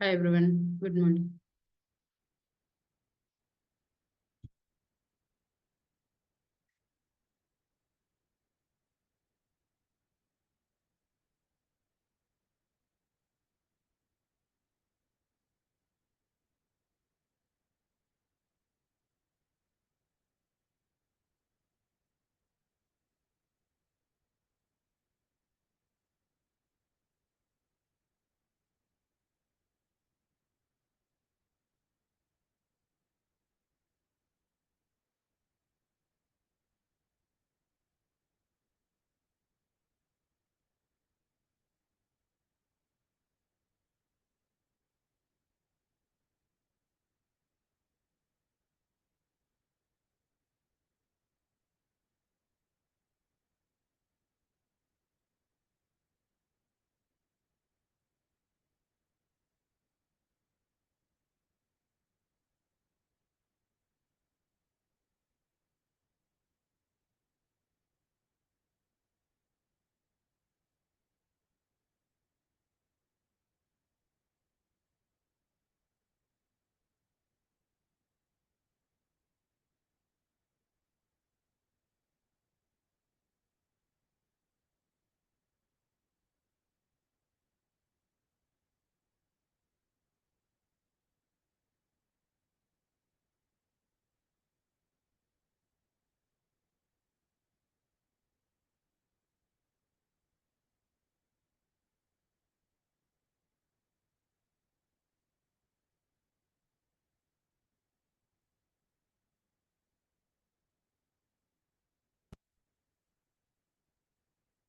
Hi everyone, good morning.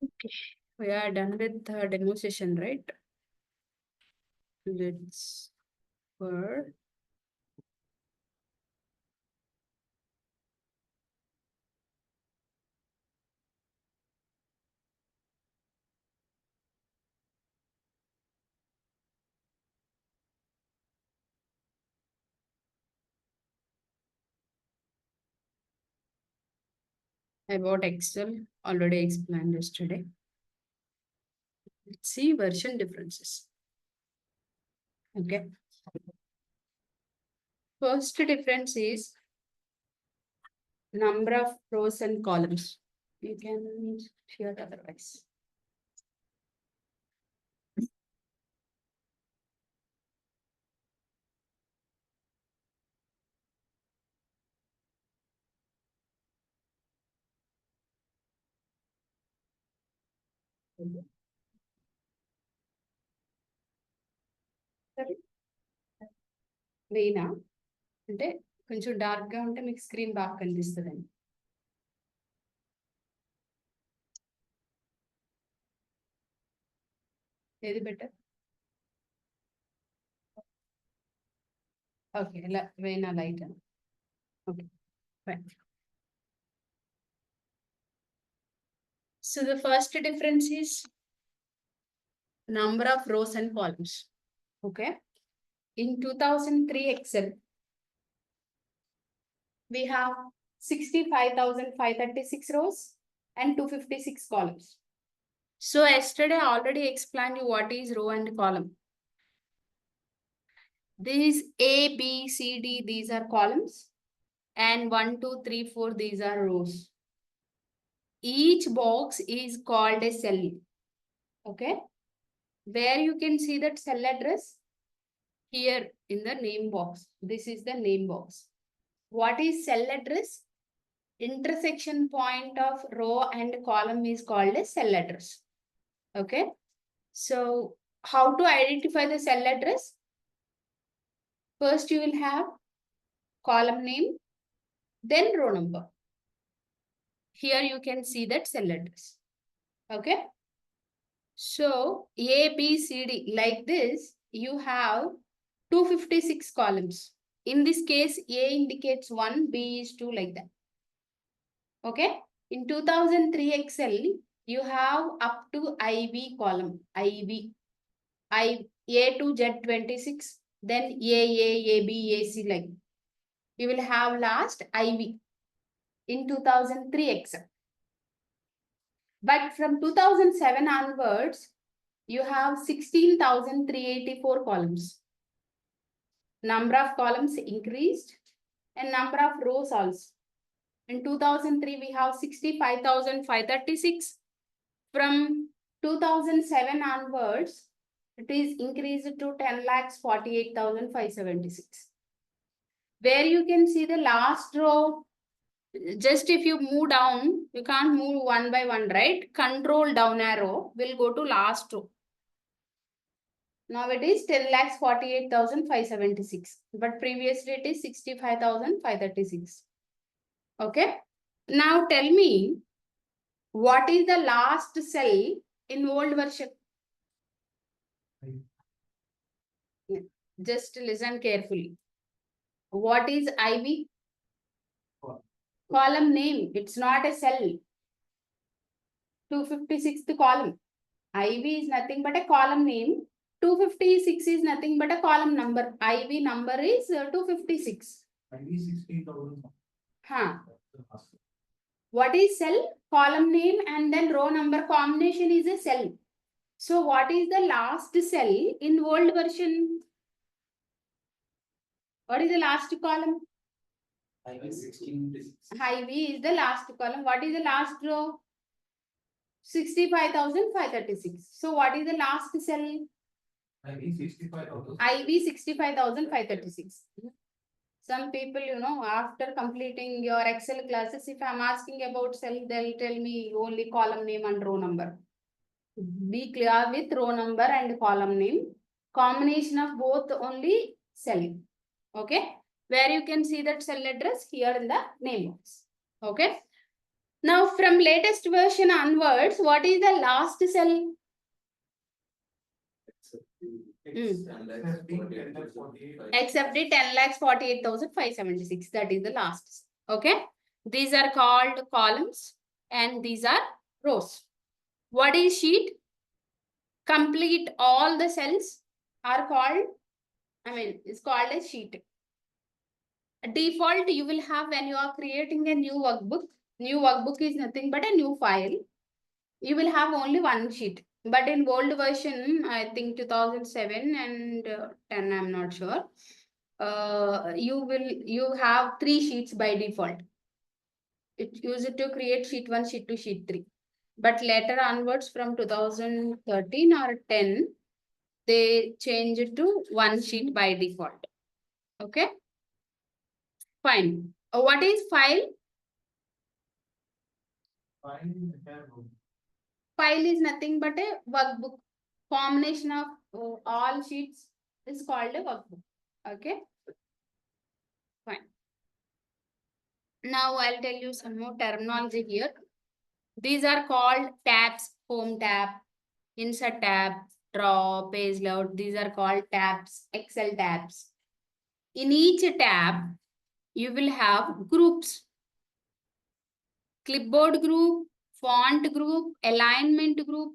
Okay, we are done with the demo session, right? Let's for about Excel, already explained yesterday. Let's see version differences. Okay. First difference is number of rows and columns. You can share it otherwise. Sorry. Veina అంటే కొంచెం dark గా ఉంటే మీకు screen బాగా కనిపిస్తుందండి. ఏది better? Okay, ఇలా వేనా light. Okay, fine. So the first difference is number of rows and columns. Okay. In 2003 Excel, we have 65,536 rows and 256 columns. So yesterday I already explained you what is row and column. These A, B, C, D, these are columns, and 1, 2, 3, 4, these are rows. Each box is called a cell. Okay. Where you can see that cell address here in the name box. This is the name box. What is cell address? Intersection point of row and column is called a cell address. Okay. So how to identify the cell address? First you will have column name, then row number. Here you can see that cell address. Okay. So A, B, C, D, like this, you have 256 columns. In this case, A indicates 1, B is 2, like that. Okay. In 2003 Excel, you have up to IV column, IV, A to Z26, then AA, AB, AC, like. You will have last IV in 2003 Excel. But from 2007 onwards, you have 16,384 columns. Number of columns increased and number of rows also. In 2003, we have 65,536. From 2007 onwards, it is increased to 10,48,576. Where you can see the last row, just if you move down, you can't move one by one, right? Control down arrow will go to last row. Now it is 10,48,576. But previously it is 65,536. Okay. Now tell me, what is the last cell in old version? Just listen carefully. What is IV? Column name. It's not a cell. 256th column. IV is nothing but a column name. 256 is nothing but a column number. IV number is 256. IV 16,000. Huh. What is cell? Column name and then row number combination is a cell. So what is the last cell in old version? What is the last column? IV 16. IV is the last column. What is the last row? 65,536. So what is the last cell? IV 65,000. IV 65,536. Some people, after completing your Excel classes, if I'm asking about cell, they'll tell me only column name and row number. Be clear with row number and column name. Combination of both only cell. Okay. Where you can see that cell address here in the name box. Okay. Now from latest version onwards, what is the last cell? Except the 10,48,576. That is the last. Okay. These are called columns and these are rows. What is sheet? Complete all the cells are called, it's called a sheet. Default you will have when you are creating a new workbook. New workbook is nothing but a new file. You will have only one sheet. But in old version, I think 2007 and 10, I'm not sure. You have 3 sheets by default. It used to create sheet 1, sheet 2, sheet 3. But later onwards from 2013 or 10, they changed it to 1 sheet by default. Okay. Fine. What is file? File is nothing but a workbook. Combination of all sheets is called a workbook. Okay. Fine. Now I'll tell you some more terminology here. These are called tabs. Home tab, insert tab, draw, page layout. These are called tabs, Excel tabs. In each tab, you will have groups. Clipboard group, font group, alignment group.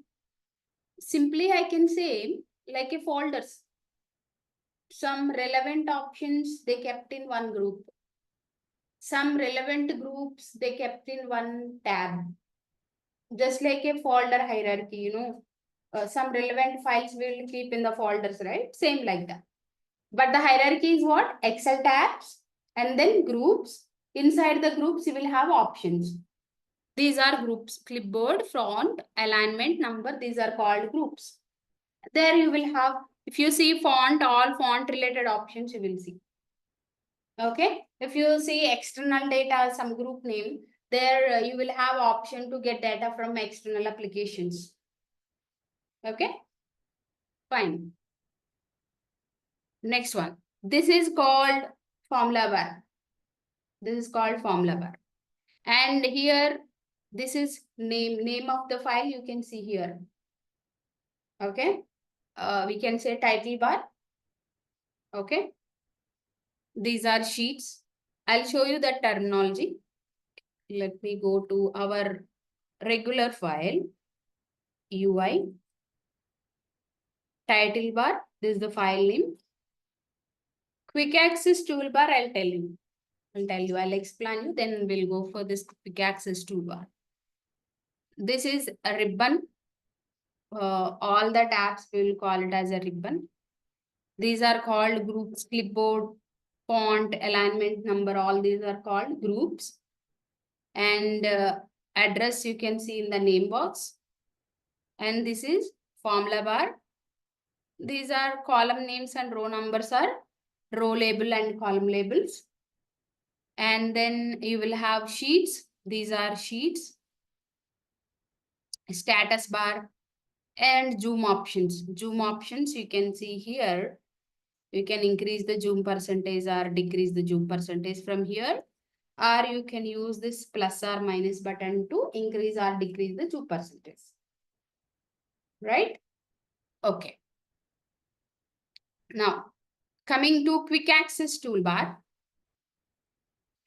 Simply I can say like a folders. Some relevant options they kept in one group. Some relevant groups they kept in one tab. Just like a folder hierarchy, some relevant files will keep in the folders, right? Same like that. But the hierarchy is what? Excel tabs and then groups. Inside the groups, you will have options. These are groups: clipboard, font, alignment, number. These are called groups. There you will have, if you see font, all font related options you will see. Okay. If you see external data, some group name, there you will have option to get data from external applications. Okay. Fine. Next one. This is called formula bar. This is called formula bar. And here, this is name of the file you can see here. Okay. We can say title bar. Okay. These are sheets. I'll show you the terminology. Let me go to our regular file. UI. Title bar. This is the file name. Quick access toolbar, I'll tell you. I'll explain you. Then we'll go for this quick access toolbar. This is a ribbon. All the tabs we will call it as a ribbon. These are called groups, clipboard, font, alignment, number, all these are called groups. And address you can see in the name box. And this is formula bar. These are column names and row numbers are row label and column labels. And then you will have sheets. These are sheets. Status bar and zoom options. Zoom options you can see here. You can increase the zoom percentage or decrease the zoom percentage from here. Or you can use this plus or minus button to increase or decrease the zoom percentage. Right? Okay. Now, coming to quick access toolbar.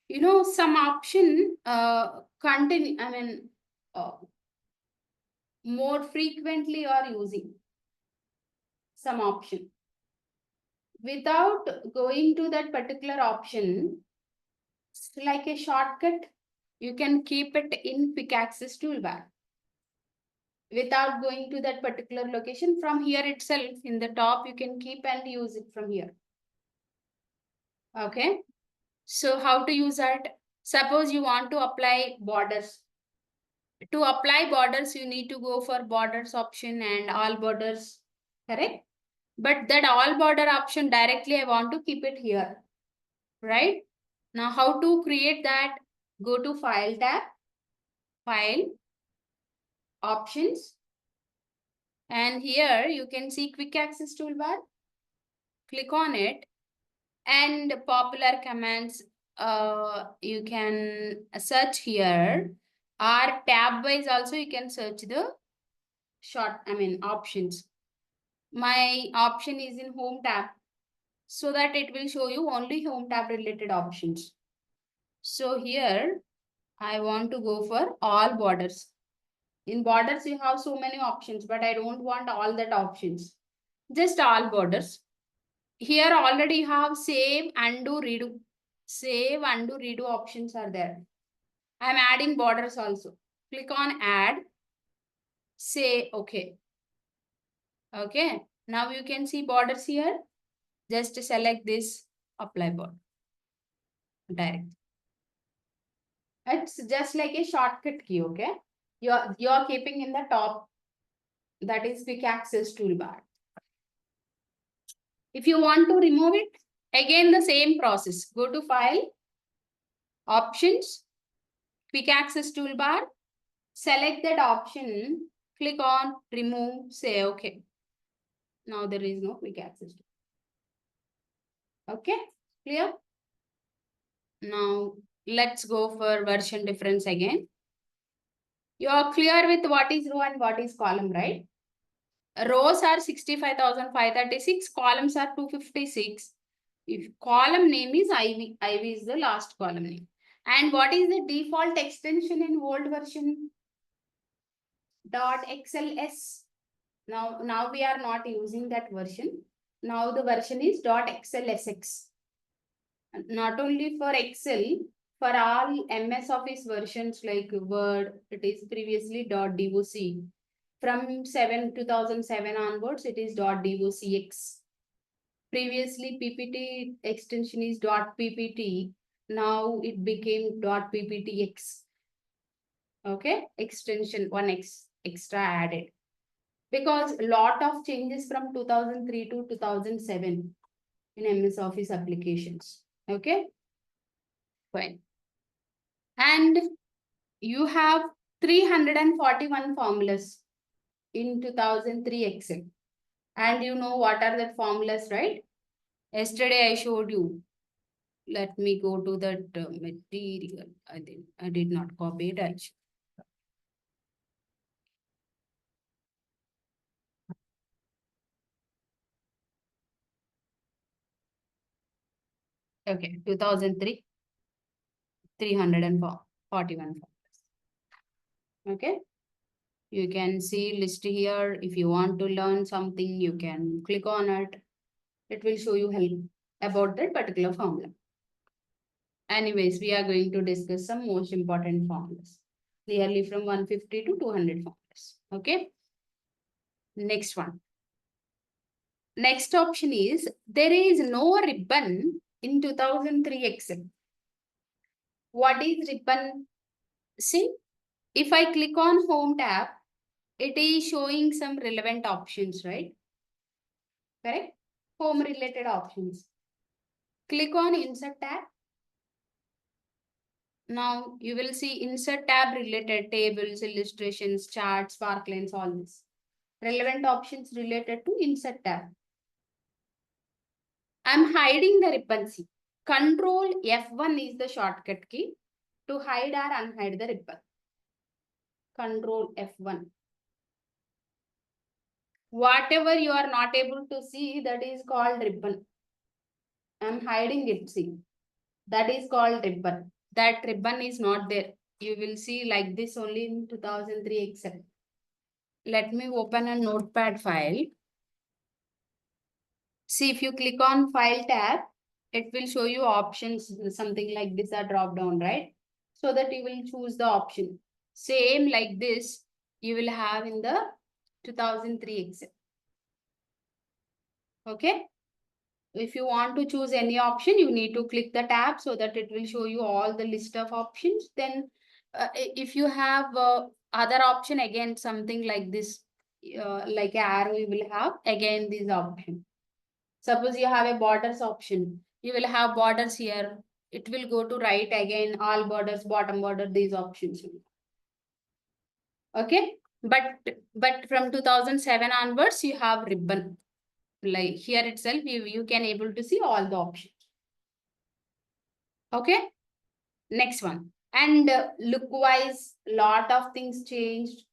You know, some option more frequently are using some option. Without going to that particular option, like a shortcut, you can keep it in quick access toolbar. Without going to that particular location, from here itself in the top, you can keep and use it from here. Okay. So how to use that? Suppose you want to apply borders. To apply borders, you need to go for borders option and all borders, correct? But that all border option directly, I want to keep it here, right? Now, how to create that? Go to File tab, File, Options, and here you can see Quick Access Toolbar. Click on it, and popular commands you can search here, or tab wise also you can search the options. My option is in Home tab, so that it will show you only Home tab related options. So here I want to go for all borders. In borders, you have so many options, but I don't want all that options. Just all borders. Here already you have save, undo, redo. Save, undo, redo options are there. I'm adding borders also. Click on add. Say okay. Okay. Now you can see borders here. Just select this, apply border. Direct. It's just like a shortcut key, okay? You're keeping in the top. That is quick access toolbar. If you want to remove it, again the same process. Go to File, Options, Quick Access Toolbar. Select that option. Click on Remove. Say OK. Now there is no quick access. Okay, clear? Now let's go for version difference again. You are clear with what is row and what is column, right? Rows are 65,536, columns are 256. If column name is IV, IV is the last column name. And what is the default extension in old version? .xls. Now we are not using that version. Now the version is .xlsx. Not only for Excel, for all MS Office versions like Word, it is previously .doc. From 2007 onwards, it is .docx. Previously, PPT extension is .ppt. Now it became .pptx. Okay, extension 1x extra added. Because a lot of changes from 2003 to 2007 in MS Office applications. Okay, fine. And you have 341 formulas in 2003 Excel. And you know what are the formulas, right? Yesterday I showed you. Let me go to that material. I did not copy it actually. Okay, 2003, 341 formulas. Okay, you can see list here. If you want to learn something, you can click on it. It will show you help about that particular formula. Anyways, we are going to discuss some most important formulas. Nearly from 150 to 200 formulas. Okay. Next one. Next option is there is no ribbon in 2003 Excel. What is ribbon? See, if I click on Home tab, it is showing some relevant options, right? Correct? Home related options. Click on Insert tab. Now you will see Insert tab related tables, illustrations, charts, sparklines, all this. Relevant options related to Insert tab. I'm hiding the ribbon. See, Control F1 is the shortcut key to hide or unhide the ribbon. Control F1. Whatever you are not able to see, that is called ribbon. I'm hiding it, see. That is called ribbon. That ribbon is not there. You will see like this only in 2003 Excel. Let me open a notepad file. See, if you click on File tab, it will show you options, something like this, a drop down, right? So that you will choose the option. Same like this, you will have in the 2003 Excel. Okay. If you want to choose any option, you need to click the tab so that it will show you all the list of options. Then if you have other option, again, something like this, like an arrow you will have, again, this option. Suppose you have a borders option, you will have borders here. It will go to right again, all borders, bottom border, these options. Okay. But from 2007 onwards, you have ribbon. Like here itself, you can able to see all the options. Okay. Next one. And look wise, lot of things changed.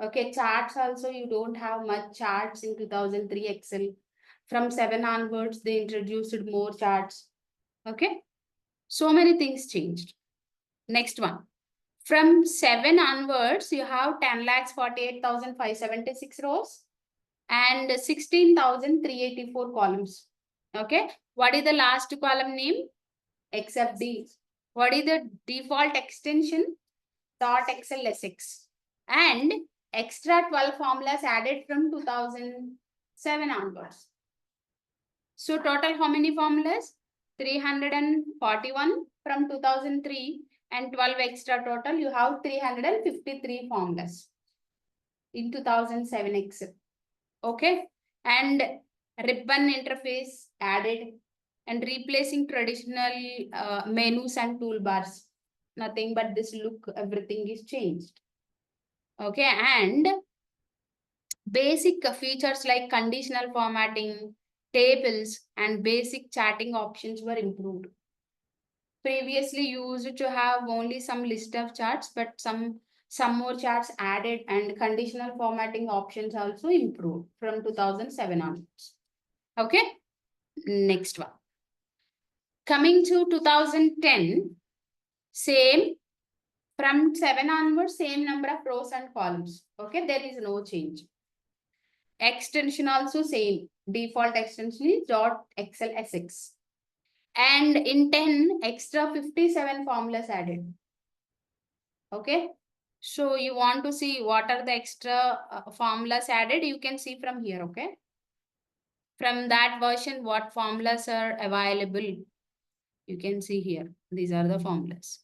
Okay. Charts also, you don't have much charts in 2003 Excel. From 7 onwards, they introduced more charts. Okay. So many things changed. Next one. From 7 onwards, you have 10,48,576 rows and 16,384 columns. Okay. What is the last column name? Except D. What is the default extension? .Excelytics. And extra 12 formulas added from 2007 onwards. So total how many formulas? 341 from 2003 and 12 extra total. You have 353 formulas in 2007 Excel. Okay. And ribbon interface added and replacing traditional menus and toolbars. Nothing but this look, everything is changed. Okay. And basic features like conditional formatting, tables, and basic chatting options were improved. Previously used to have only some list of charts, but some more charts added and conditional formatting options also improved from 2007 onwards. Okay. Next one. Coming to 2010, same from 7 onwards, same number of rows and columns. Okay, there is no change. Extension also same. Default extension is .Excel-SX. And in 10, extra 57 formulas added. Okay. So you want to see what are the extra formulas added, you can see from here. Okay. From that version, what formulas are available, you can see here. These are the formulas.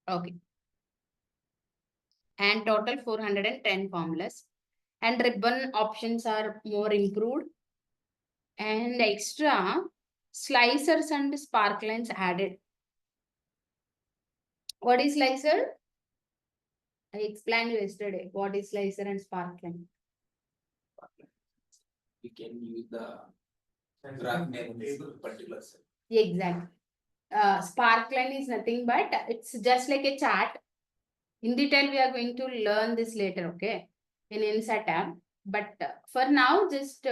Okay. And total 410 formulas. And ribbon options are more improved. And extra slicers and sparklines added. What is slicer? I explained you yesterday. What is slicer and sparkline? We can use the graph name particular cell. Exactly. Sparkline is nothing but it's just like a chart. In detail, we are going to learn this later, okay? In Insert tab. But for now, just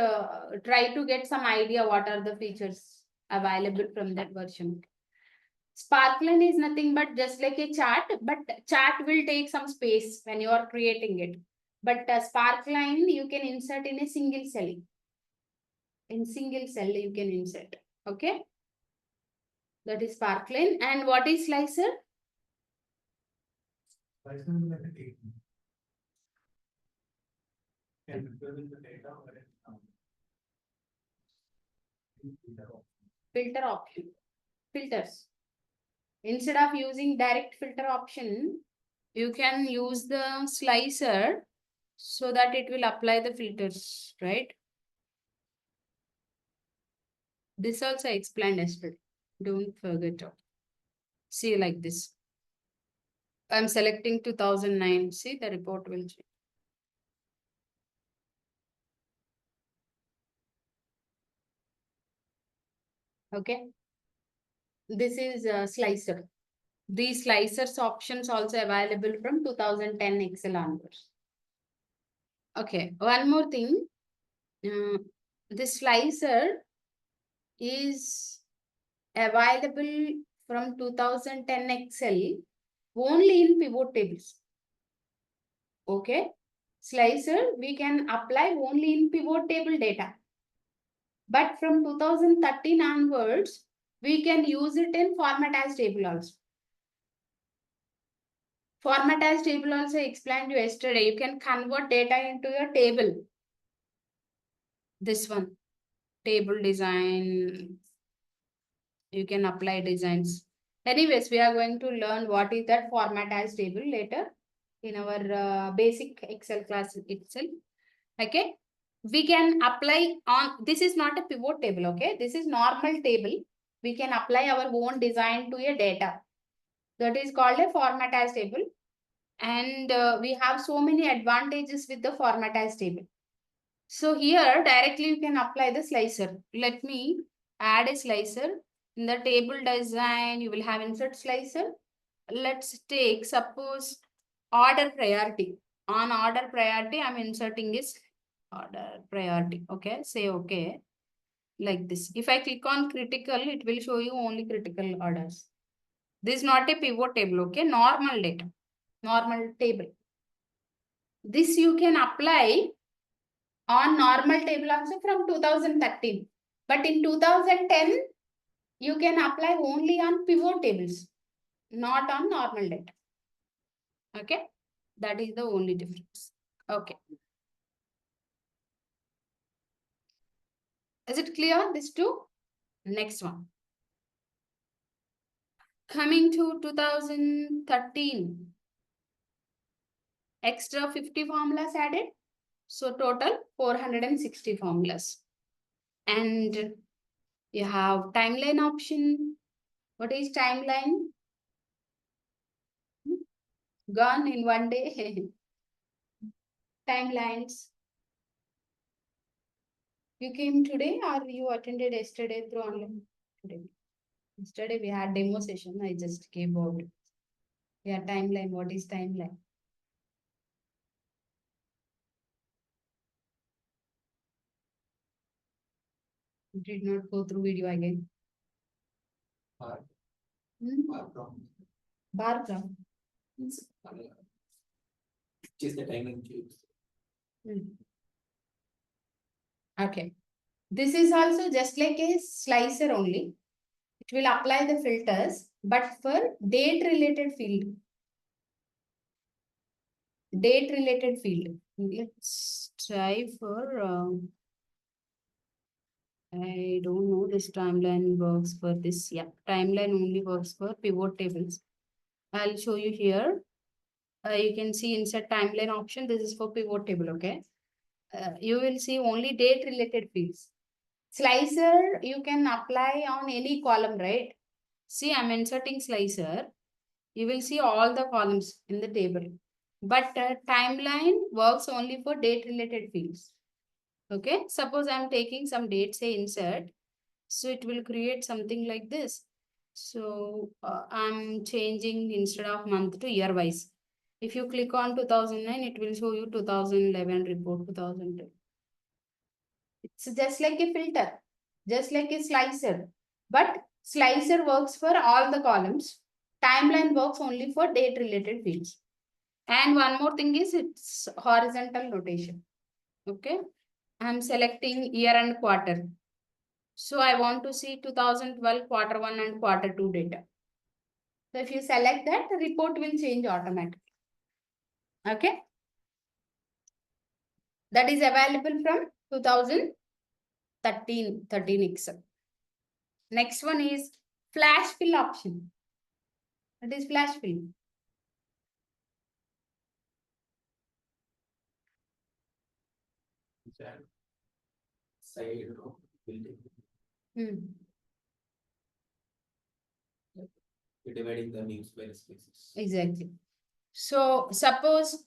try to get some idea what are the features available from that version. Sparkline is nothing but just like a chart, but chart will take some space when you are creating it. But sparkline you can insert in a single cell. In single cell you can insert. Okay. That is sparkline. And what is slicer? Filter option. Filters. Instead of using direct filter option, you can use the slicer so that it will apply the filters, right? This also I explained yesterday. Don't forget. See like this. I'm selecting 2009. See, the report will change. Okay. This is a slicer. These slicers options also available from 2010 Excel onwards. Okay, one more thing. This slicer is available from 2010 Excel only in pivot tables. Okay. Slicer we can apply only in pivot table data. But from 2013 onwards, we can use it in format as table also. Format as table also explained you yesterday. You can convert data into your table. This one, table design. You can apply designs. Anyways, we are going to learn what is that format as table later in our basic Excel class itself. Okay. We can apply on, this is not a pivot table. Okay. This is normal table. We can apply our own design to a data. That is called a format as table. And we have so many advantages with the format as table. So here directly you can apply the slicer. Let me add a slicer. In the table design, you will have insert slicer. Let's take suppose order priority. On order priority, I'm inserting this order priority. Okay, say okay. Like this. If I click on critical, it will show you only critical orders. This is not a pivot table, okay? Normal data, normal table. This you can apply on normal table also from 2013. But in 2010, you can apply only on pivot tables, not on normal data. Okay? That is the only difference. Okay. Is it clear, this two? Next one. Coming to 2013. Extra 50 formulas added. So total 460 formulas. And you have timeline option. What is timeline? Gone in one day. Timelines. You came today or you attended yesterday through online? Today. Yesterday we had demo session. I just came out. Yeah, timeline. What is timeline? Did not go through video again. Bar. Hmm? Bar from. Bar from. Just the timing cubes. Okay. This is also just like a slicer only. It will apply the filters, but for date related field. Date related field. Let's try for, I don't know this timeline works for this. Yeah, timeline only works for pivot tables. I'll show you here. You can see insert timeline option. This is for pivot table, okay? You will see only date related fields. Slicer, you can apply on any column, right? See, I'm inserting slicer. You will see all the columns in the table. But timeline works only for date related fields. Okay, suppose I'm taking some date, say insert. So it will create something like this. So I'm changing instead of month to year wise. If you click on 2009, it will show you 2011 report, 2010. It's just like a filter, just like a slicer. But slicer works for all the columns. Timeline works only for date related fields. And one more thing is it's horizontal notation. Okay. I'm selecting year and quarter. So I want to see 2012 quarter 1 and quarter 2 data. So if you select that, the report will change automatically. Okay. That is available from 2013 Excel. Next one is flash fill option. What is flash fill? Side of building. Dividing the names by spaces. Exactly. So suppose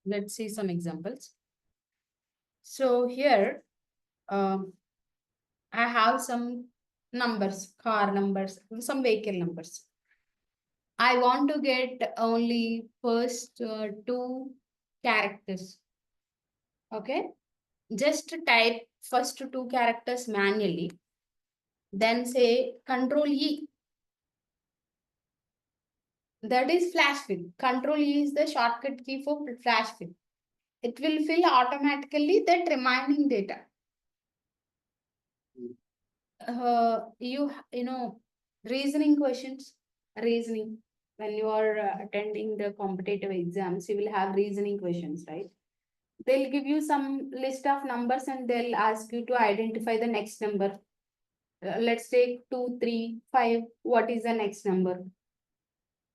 let's see some examples. So here I have some numbers, car numbers, some vehicle numbers. I want to get only first two characters. Okay. Just type first two characters manually. Then say Control E. That is flash fill. Control E is the shortcut key for flash fill. It will fill automatically that remaining data. You know, reasoning questions, reasoning. When you are attending the competitive exams, you will have reasoning questions, right? They'll give you some list of numbers and they'll ask you to identify the next number. Let's take 2, 3, 5. What is the next number?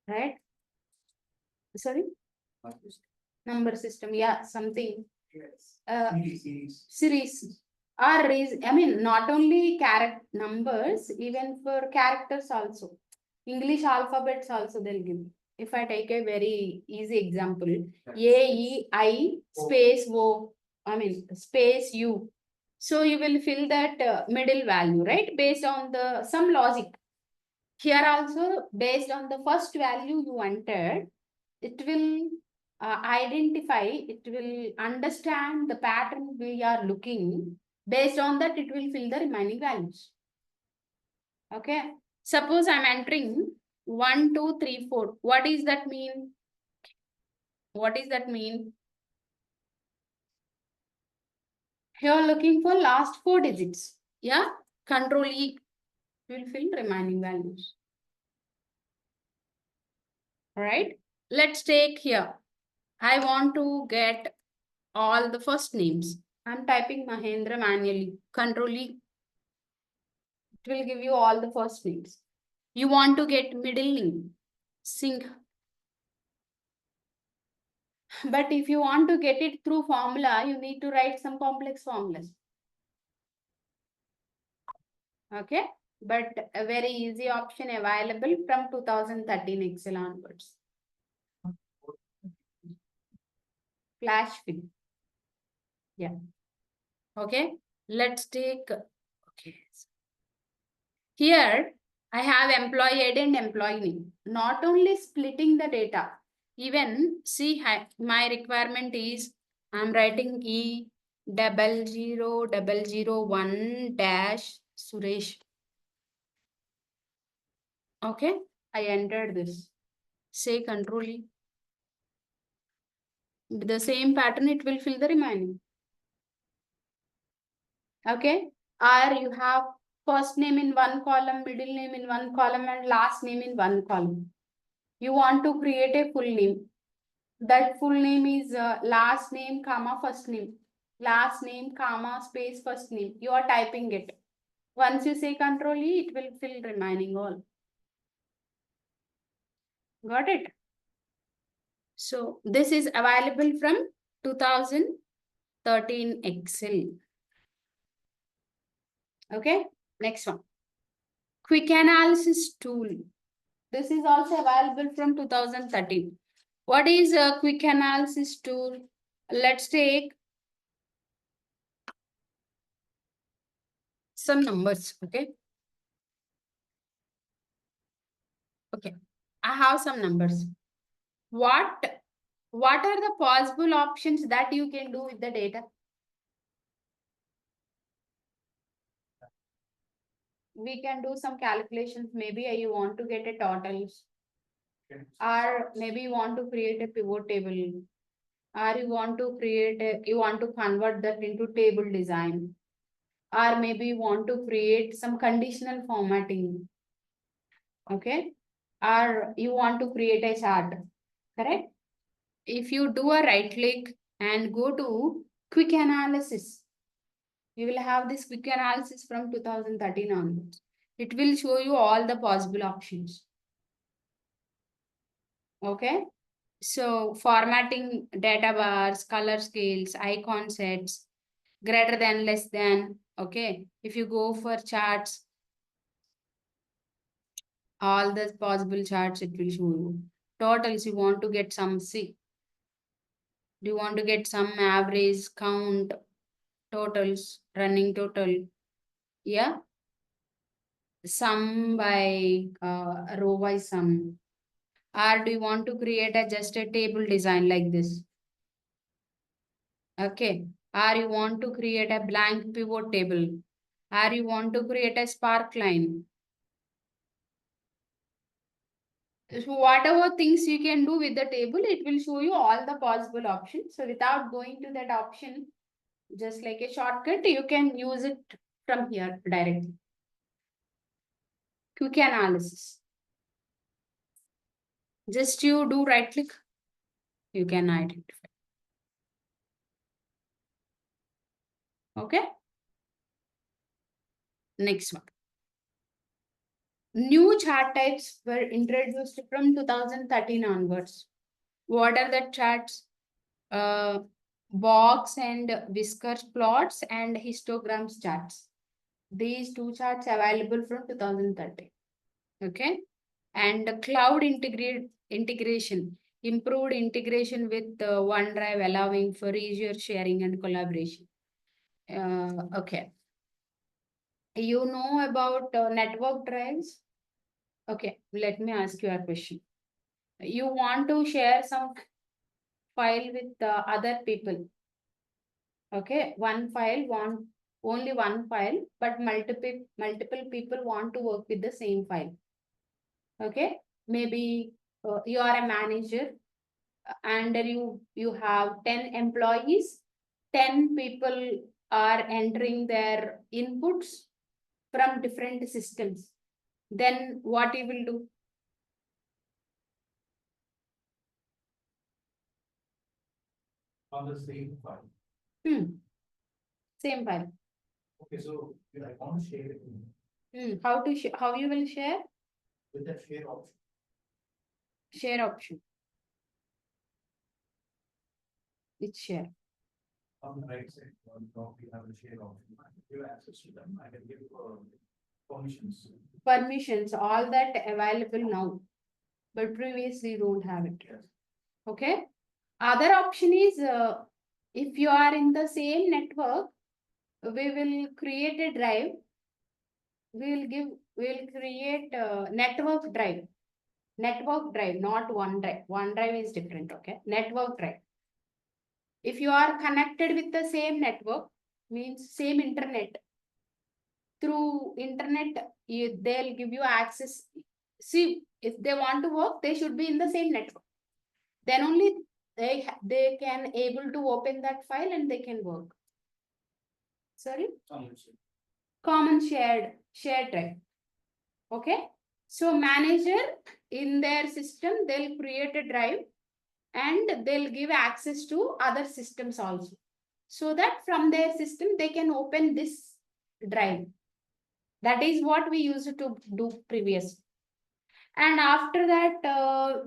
Right? Sorry? Number system. Yeah, something. Yes. Series. Or I mean, not only character numbers, even for characters also. English alphabets also they'll give. If I take a very easy example, A-E-I space O, I mean space U. So you will fill that middle value, right? Based on the some logic. Here also, based on the first value you entered, it will identify, it will understand the pattern we are looking. Based on that, it will fill the remaining values. Okay. Suppose I'm entering 1, 2, 3, 4. What does that mean? What does that mean? You're looking for last 4 digits. Yeah. Control E will fill remaining values. All right. Let's take here. I want to get all the first names. I'm typing Mahendra manually. Control E. It will give you all the first names. You want to get middle name. Singh. But if you want to get it through formula, you need to write some complex formulas. Okay. But a very easy option available from 2013 Excel onwards. Flash fill. Yeah. Okay. Let's take. Okay. Here, I have employee ID and employee name. Not only splitting the data, even see my requirement is I'm writing E0001 dash Suresh. Okay, I entered this. Say Control E. The same pattern, it will fill the remaining. Okay, or you have first name in one column, middle name in one column, and last name in one column. You want to create a full name. That full name is last name, comma, first name. Last name, comma, space, first name. You are typing it. Once you say Control E, it will fill remaining all. Got it? So this is available from 2013 Excel. Okay, next one. Quick analysis tool. This is also available from 2013. What is a quick analysis tool? Let's take some numbers. Okay. Okay. I have some numbers. What are the possible options that you can do with the data? We can do some calculations. Maybe you want to get a totals, or maybe you want to create a pivot table, or you want to convert that into table design, or maybe you want to create some conditional formatting. Okay, or you want to create a chart. Correct? If you do a right click and go to quick analysis, you will have this quick analysis from 2013 onwards. It will show you all the possible options. Okay. So formatting data bars, color scales, icon sets, greater than, less than. Okay. If you go for charts, all the possible charts, it will show you. Totals, you want to get some, see. Do you want to get some average, count, totals, running total? Yeah. Sum by row by sum. Or do you want to create just a table design like this? Okay. Or you want to create a blank pivot table? Or you want to create a spark line? So whatever things you can do with the table, it will show you all the possible options. So without going to that option, just like a shortcut, you can use it from here directly. Quick analysis. Just you do right click, you can identify. Okay. Next one. New chart types were introduced from 2013 onwards. What are the charts? Box and whisker plots and histograms charts. These two charts available from 2013. Okay. And cloud integration, improved integration with OneDrive, allowing for easier sharing and collaboration. Okay. You know about network drives? Okay, let me ask you a question. You want to share some file with other people. Okay, one file only one file, but multiple people want to work with the same file. Okay, maybe you are a manager and you have 10 employees. 10 people are entering their inputs from different systems. Then what you will do? On the same file. Same file. Okay, so I want to share it How you will share? with the share option. Share option. It's share. On the right side, on top, we have a share option. I can give access to them. I can give permissions. Permissions, all that available now, but previously you don't have it. Yes. Okay. Other option is if you are in the same network, we will create a drive. We'll create a network drive. Network drive, not OneDrive. OneDrive is different. Okay. Network drive. If you are connected with the same network, means same internet. Through internet, they'll give you access. See, if they want to work, they should be in the same network. Then only they can able to open that file and they can work. Sorry? Common shared drive. Okay. So manager in their system, they'll create a drive and they'll give access to other systems also. So that from their system, they can open this drive. That is what we used to do previously. And after that,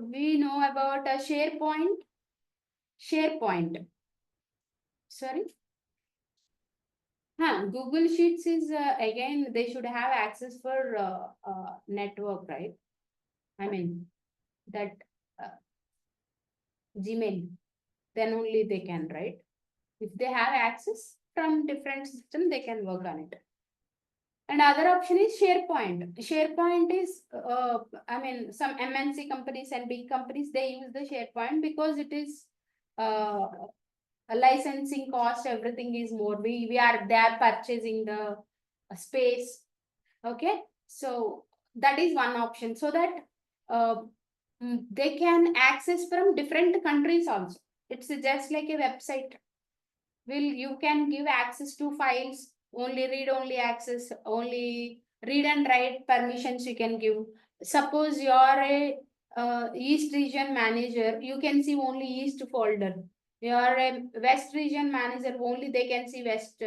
we know about SharePoint. SharePoint. Sorry. Google Sheets is again, they should have access for network, right? I mean, that Gmail, then only they can, right? If they have access from different system, they can work on it. And other option is SharePoint. SharePoint is, I mean, some MNC companies and big companies, they use the SharePoint because it is a licensing cost, everything is more. They are purchasing the space. Okay, so that is one option, so that they can access from different countries also. It's just like a website. You can give access to files, only read only access, only read and write permissions you can give. Suppose you are a East region manager, you can see only East folder. You are a West region manager, only they can see West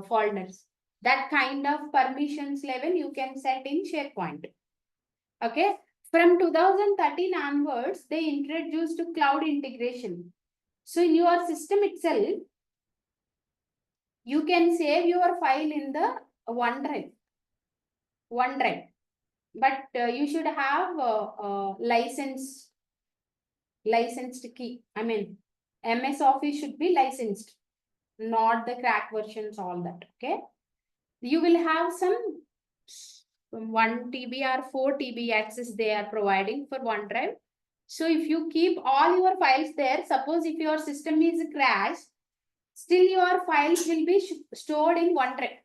folders. That kind of permissions level you can set in SharePoint. Okay. From 2013 onwards, they introduced cloud integration. So in your system itself, you can save your file in the OneDrive. But you should have licensed key. I mean, MS Office should be licensed, not the crack versions, all that. Okay. You will have some 1 TB or 4 TB access they are providing for OneDrive. So if you keep all your files there, suppose if your system is crashed, still your files will be stored in OneDrive.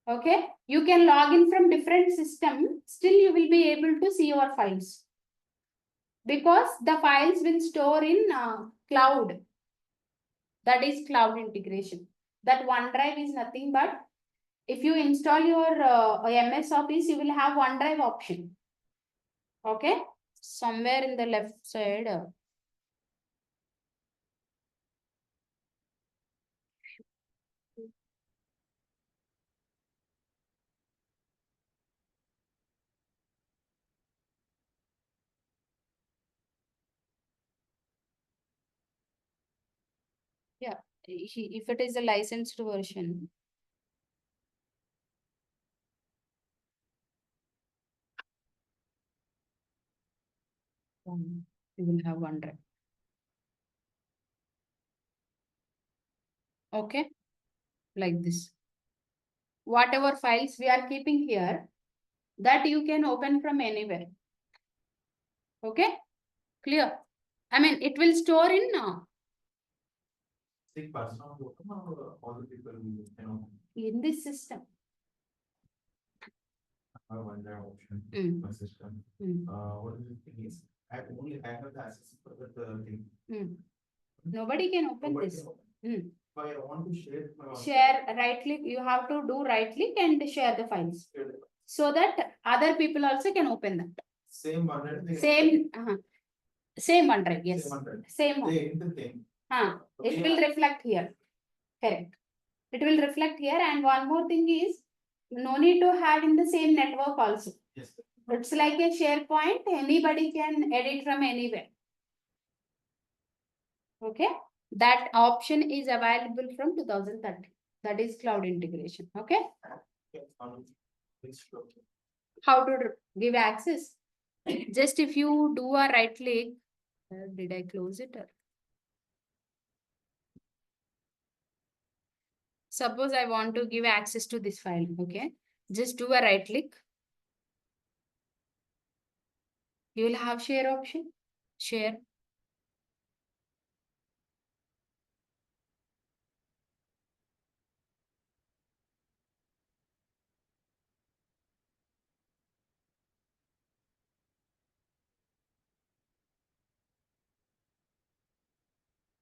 Okay, you can log in from different system, still you will be able to see your files because the files will store in cloud. That is cloud integration. That OneDrive is nothing but if you install your MS Office, you will have OneDrive option. Okay, somewhere in the left side. Yeah, if it is a licensed version. You will have OneDrive. Okay, like this. Whatever files we are keeping here, that you can open from anywhere. Okay, clear? I mean, it will store in all the people in this system. OneDrive option, my system. What is the thing is, I have the access for the thing. Nobody can open this. But I want to share Share, right click, you have to do right click and share the files. So that other people also can open that. Same OneDrive. Same OneDrive, yes. Same one. Thing. It will reflect here. Correct. It will reflect here. And one more thing is, no need to have in the same network also. Yes. It's like a SharePoint. Anybody can edit from anywhere. Okay. That option is available from 2030. That is cloud integration. Okay. How to give access? Just if you do a right click, did I close it? Suppose I want to give access to this file. Okay. Just do a right click. You will have share option. Share.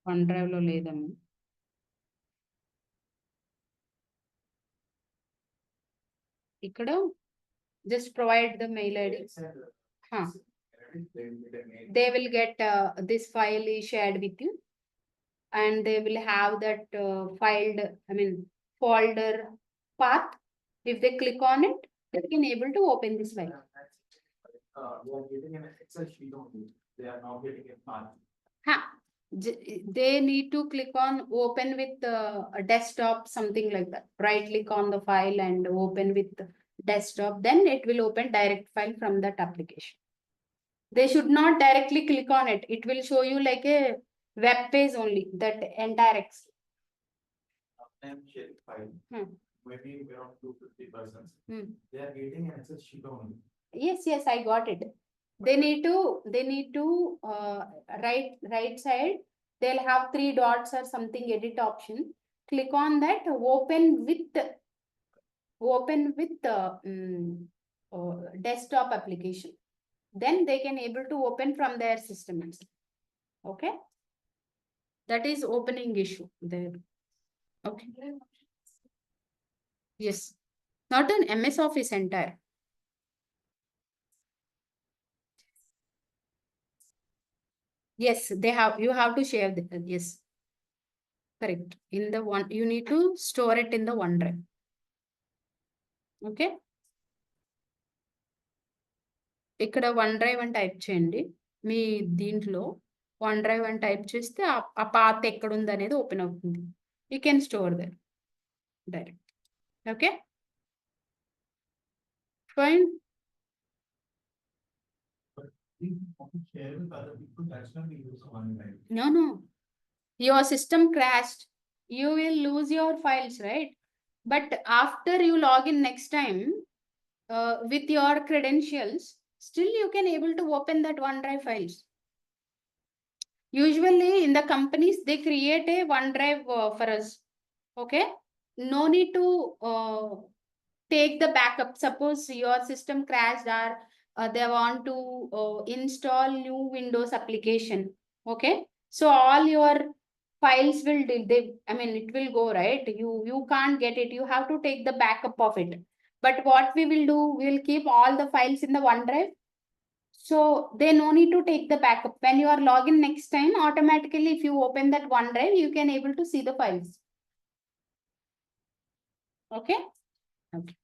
OneDrive లో లేదమ్మా. ఇక్కడ Just provide the mail ID. Huh. They They will get this file is shared with you, and they will have that folder path. If they click on it, they can able to open this file. they are getting an Excel sheet only. They are not getting a path. Huh. They need to click on open with a desktop, something like that. Right click on the file and open with the desktop. Then it will open direct file from that application. They should not directly click on it. It will show you like a web page only, that entire Excel. And share file. Maybe around 250%. They are getting an Excel sheet only. Yes, I got it. They need to right side, they'll have 3 dots or something, edit option. Click on that, open with desktop application. Then they can able to open from their system. Okay. That is opening issue there. Okay. Yes. Not an MS Office entire. Yes, they have, you have to share the, yes. Correct. In the one, you need to store it in the OneDrive. Okay. ఇక్కడ OneDrive అని type చేయండి. మీ దీంట్లో OneDrive అని type చేస్తే ఆ path ఎక్కడ ఉంది అనేది ఓపెన్ అవుతుంది. You can store there direct. Okay. Fine. Share with other people, that's when we use OneDrive. No. Your system crashed. You will lose your files, right? But after you log in next time with your credentials, still you can able to open that OneDrive files. Usually in the companies, they create a OneDrive for us. Okay. No need to take the backup. Suppose your system crashed or they want to install new Windows application. Okay. So all your files will, it will go, right? You can't get it. You have to take the backup of it. But what we will do, we will keep all the files in the OneDrive. So they no need to take the backup. When you are login next time, automatically if you open that OneDrive, you can able to see the files. Okay. Okay.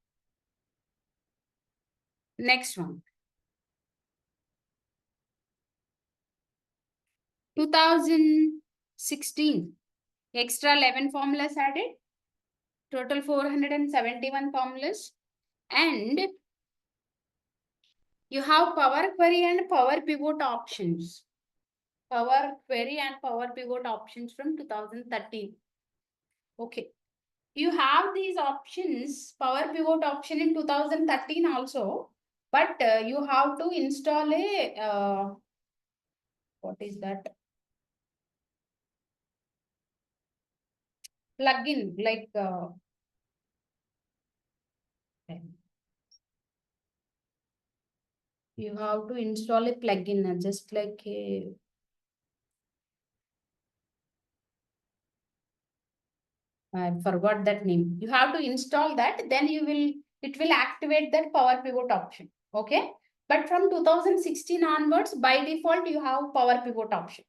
Next one. 2016. Extra 11 formulas added. Total 471 formulas. And you have Power Query and Power Pivot options. Power Query and Power Pivot options from 2013. Okay. You have these options, Power Pivot option in 2013 also. But you have to install a, what is that? Plugin like you have to install a plugin just like a I forgot that name. You have to install that, then it will activate that Power Pivot option. Okay. But from 2016 onwards, by default, you have Power Pivot option.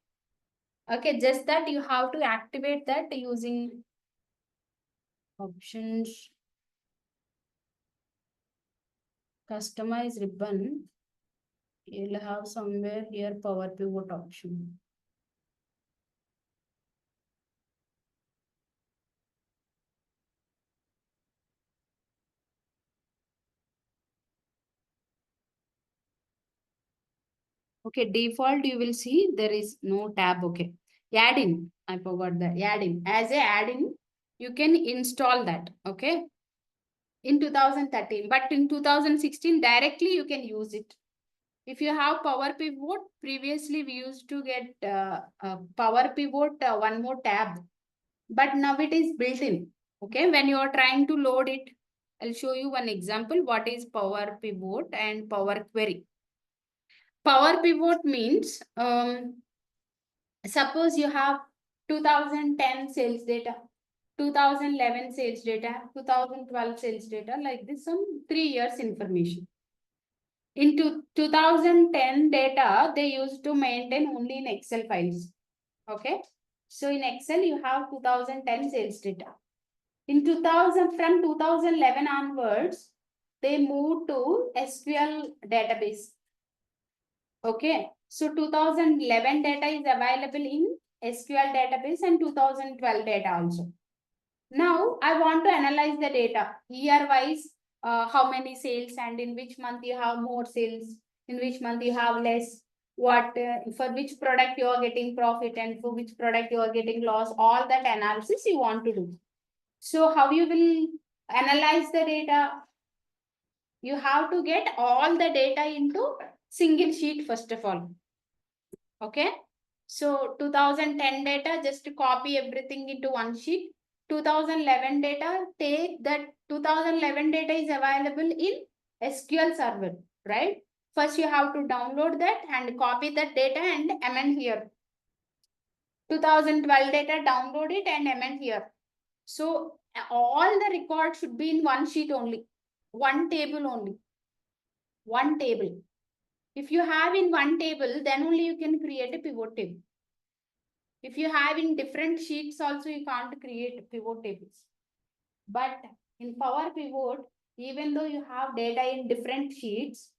Okay. Just that you have to activate that using options, customize ribbon. You'll have somewhere here Power Pivot option. Okay, default you will see there is no tab. Okay, add in. I forgot that. Add in. As a add in, you can install that. Okay, in 2013, but in 2016 directly you can use it. If you have Power Pivot, previously we used to get Power Pivot one more tab, but now it is built in. Okay, when you are trying to load it, I'll show you one example. What is Power Pivot and Power Query? Power Pivot means suppose you have 2010 sales data, 2011 sales data, 2012 sales data, like this, some 3 years information. In 2010 data, they used to maintain only in Excel files. Okay. So in Excel, you have 2010 sales data. In 2000, from 2011 onwards, they moved to SQL database. Okay. So 2011 data is available in SQL database and 2012 data also. Now I want to analyze the data year wise, how many sales and in which month you have more sales, in which month you have less, what for which product you are getting profit and for which product you are getting loss, all that analysis you want to do. So how you will analyze the data? You have to get all the data into single sheet first of all. Okay. So 2010 data, just copy everything into one sheet. 2011 data, take that 2011 data is available in SQL server, right? First you have to download that and copy that data and amend here. 2012 data, download it and amend here. So all the records should be in one sheet only, one table only, one table. If you have in one table, then only you can create a pivot table. If you have in different sheets also, you can't create pivot tables. But in Power Pivot, even though you have data in different sheets,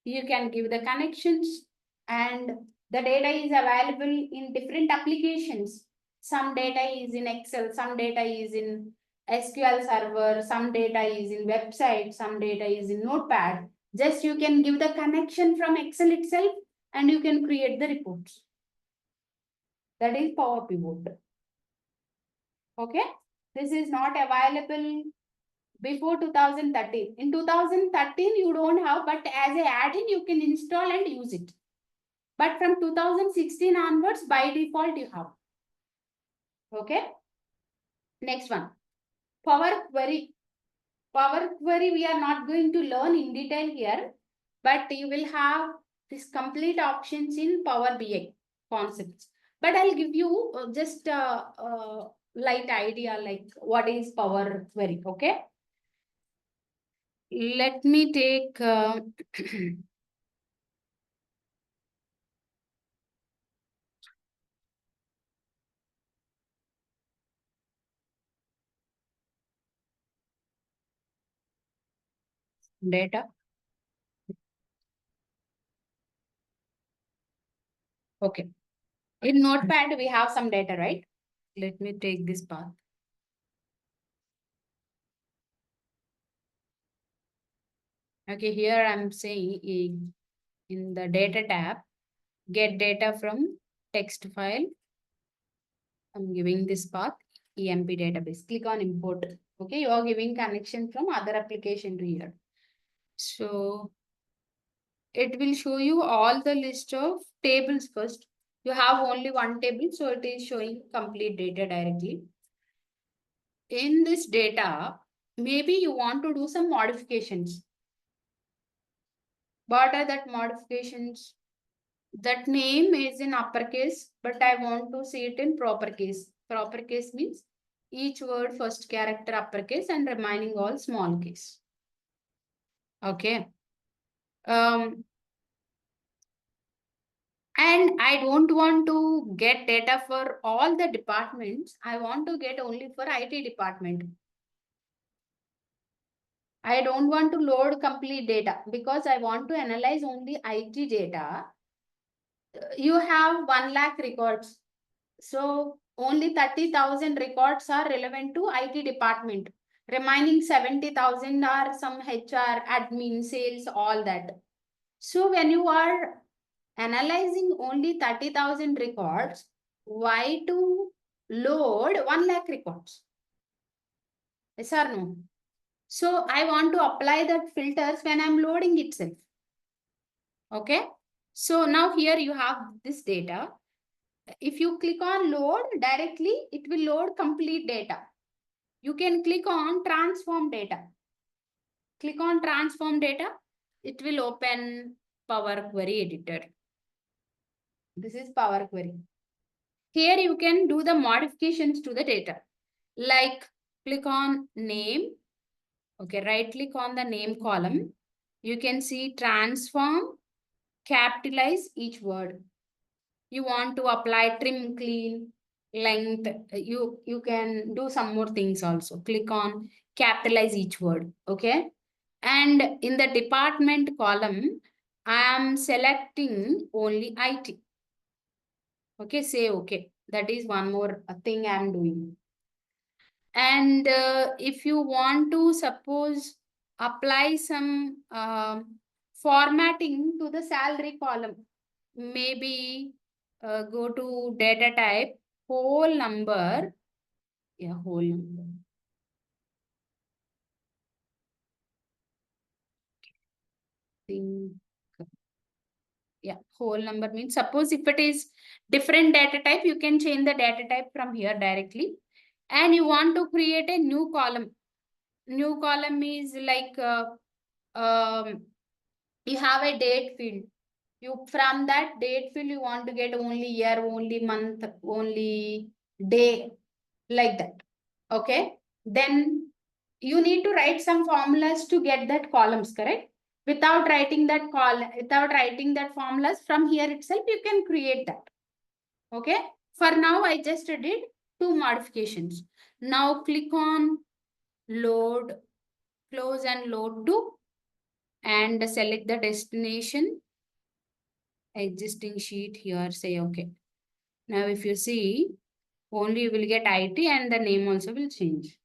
you can give the connections and the data is available in different applications. Some data is in Excel, some data is in SQL server, some data is in website, some data is in Notepad. Just you can give the connection from Excel itself and you can create the reports. That is Power Pivot. Okay. This is not available before 2013. In 2013, you don't have, but as a add-in, you can install and use it. But from 2016 onwards, by default, you have. Okay. Next one. Power Query. Power Query, we are not going to learn in detail here, but you will have this complete options in Power BI concepts. But I'll give you just a light idea like what is Power Query. Okay. Let me take data. Okay. In Notepad, we have some data, right? Let me take this path. Okay, here I'm saying in the data tab, get data from text file. I'm giving this path, EMP database. Click on import. Okay, you are giving connection from other application to here. So it will show you all the list of tables first. You have only one table, so it is showing complete data directly. In this data, maybe you want to do some modifications. What are that modifications? That name is in uppercase, but I want to see it in proper case. Proper case means each word first character uppercase and remaining all small case. Okay. And I don't want to get data for all the departments. I want to get only for IT department. I don't want to load complete data because I want to analyze only IT data. You have 1 lakh records. So only 30,000 records are relevant to IT department. Remaining 70,000 are some HR, admin, sales, all that. So when you are analyzing only 30,000 records, why to load 1 lakh records? Yes or no? So I want to apply that filters when I'm loading itself. Okay. So now here you have this data. If you click on load directly, it will load complete data. You can click on transform data. Click on transform data. It will open Power Query editor. This is Power Query. Here you can do the modifications to the data. Like click on name. Okay, right click on the name column. You can see transform, capitalize each word. You want to apply trim, clean, length. You can do some more things also. Click on capitalize each word. Okay. And in the department column, I am selecting only IT. Okay, say okay. That is one more thing I am doing. And if you want to suppose apply some formatting to the salary column, maybe go to data type, whole number. Yeah, whole number. Think. Yeah, whole number means suppose if it is different data type, you can change the data type from here directly. And you want to create a new column. New column is like you have a date field. You from that date field you want to get only year, only month, only day, like that. Okay. Then you need to write some formulas to get that columns, correct? Without writing that without writing that formulas from here itself, you can create that. Okay. For now, I just did two modifications. Now click on load, close and load to, and select the destination, existing sheet here, say okay. Now if you see, only you will get IT and the name also will change.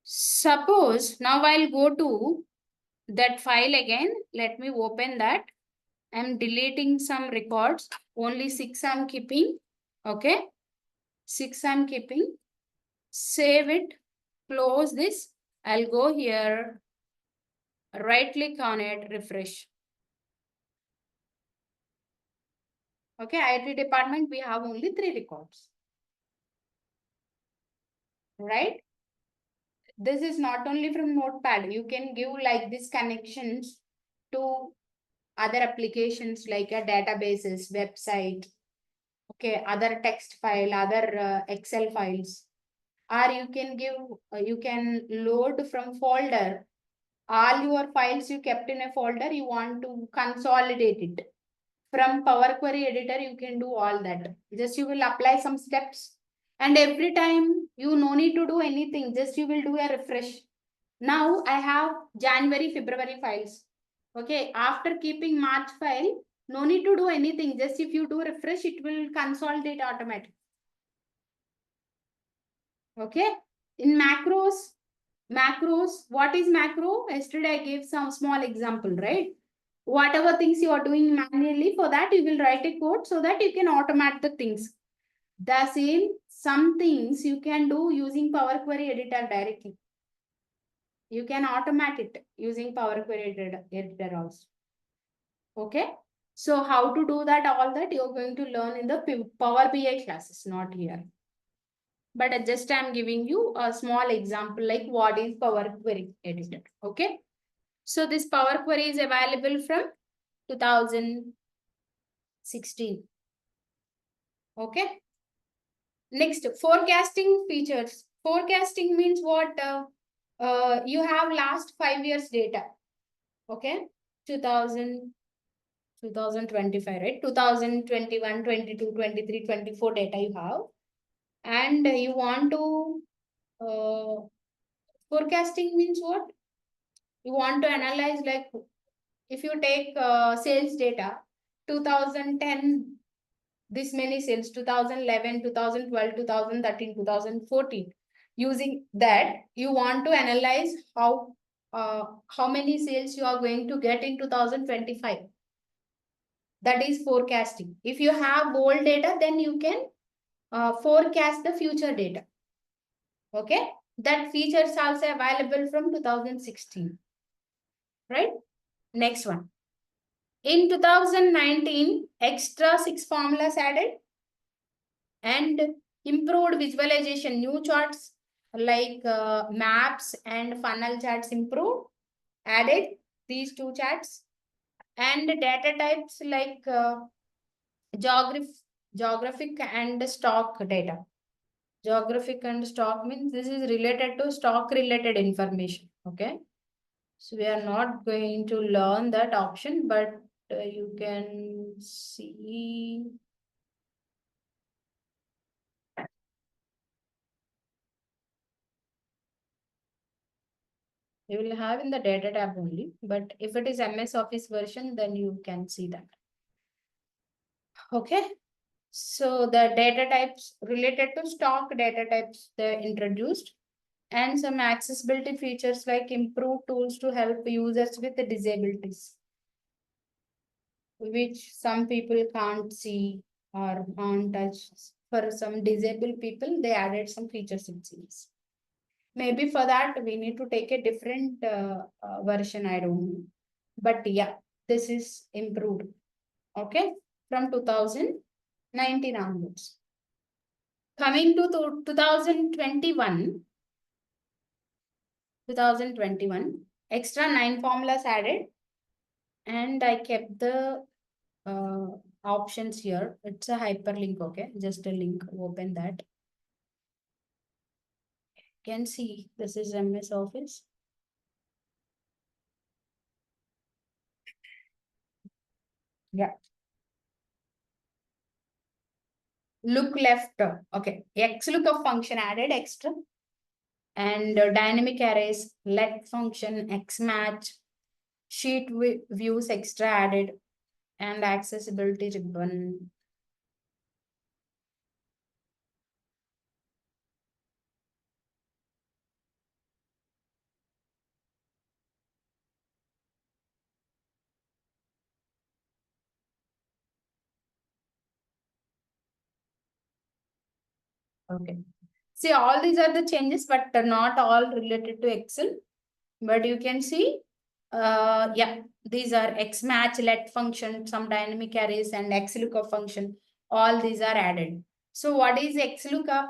Suppose now I'll go to that file again. Let me open that. I'm deleting some records. Only 6 I'm keeping. Okay. 6 I'm keeping. Save it. Close this. I'll go here. Right click on it. Refresh. Okay. IT department, we have only 3 records. Right. This is not only from Notepad. You can give like these connections to other applications like a databases, website, okay, other text file, other Excel files, or you can give, you can load from folder. All your files you kept in a folder, you want to consolidate it. From Power Query editor, you can do all that. Just you will apply some steps. And every time you no need to do anything, just you will do a refresh. Now I have January, February files. Okay, after keeping March file, no need to do anything. Just if you do refresh, it will consolidate automatically. Okay, in macros, what is macro? Yesterday I gave some small example, right? Whatever things you are doing manually, for that you will write a code so that you can automate the things. The same, some things you can do using Power Query editor directly. You can automate it using Power Query editor also. Okay. So how to do that, all that you're going to learn in the Power BI classes, not here. But just I'm giving you a small example like what is Power Query editor. Okay. So this Power Query is available from 2016. Okay. Next, forecasting features. Forecasting means what? You have last 5 years data. Okay. 2025, right? 2021, 22, 23, 24 data you have. And you want to, forecasting means what? You want to analyze, like, if you take sales data, 2010, this many sales, 2011, 2012, 2013, 2014. Using that, you want to analyze how many sales you are going to get in 2025. That is forecasting. If you have old data, then you can forecast the future data. Okay. That feature is also available from 2016. Right. Next one. In 2019, extra 6 formulas added and improved visualization. New charts like maps and funnel charts improved. Added these 2 charts. And data types like geographic and stock data. Geographic and stock means this is related to stock related information. Okay. So we are not going to learn that option, but you can see. You will have in the data tab only, but if it is MS Office version, then you can see that. Okay. So the data types related to stock data types they introduced, and some accessibility features like improved tools to help users with the disabilities, which some people can't see or can't touch. For some disabled people, they added some features in series. Maybe for that, we need to take a different version, I don't know. But yeah, this is improved, okay, from 2019 onwards. Coming to 2021, extra 9 formulas added, and I kept the uh, options here. It's a hyperlink, okay, just a link, open that. You can see this is MS Office. Yeah. Look left, okay, XLOOKUP function added extra, and dynamic arrays, let function, XMatch, sheet views extra added, and accessibility ribbon. Okay. See, all these are the changes, but not all related to Excel. But you can see, yeah, these are XMatch, let function, some dynamic arrays, and XLOOKUP function. All these are added. So what is XLOOKUP?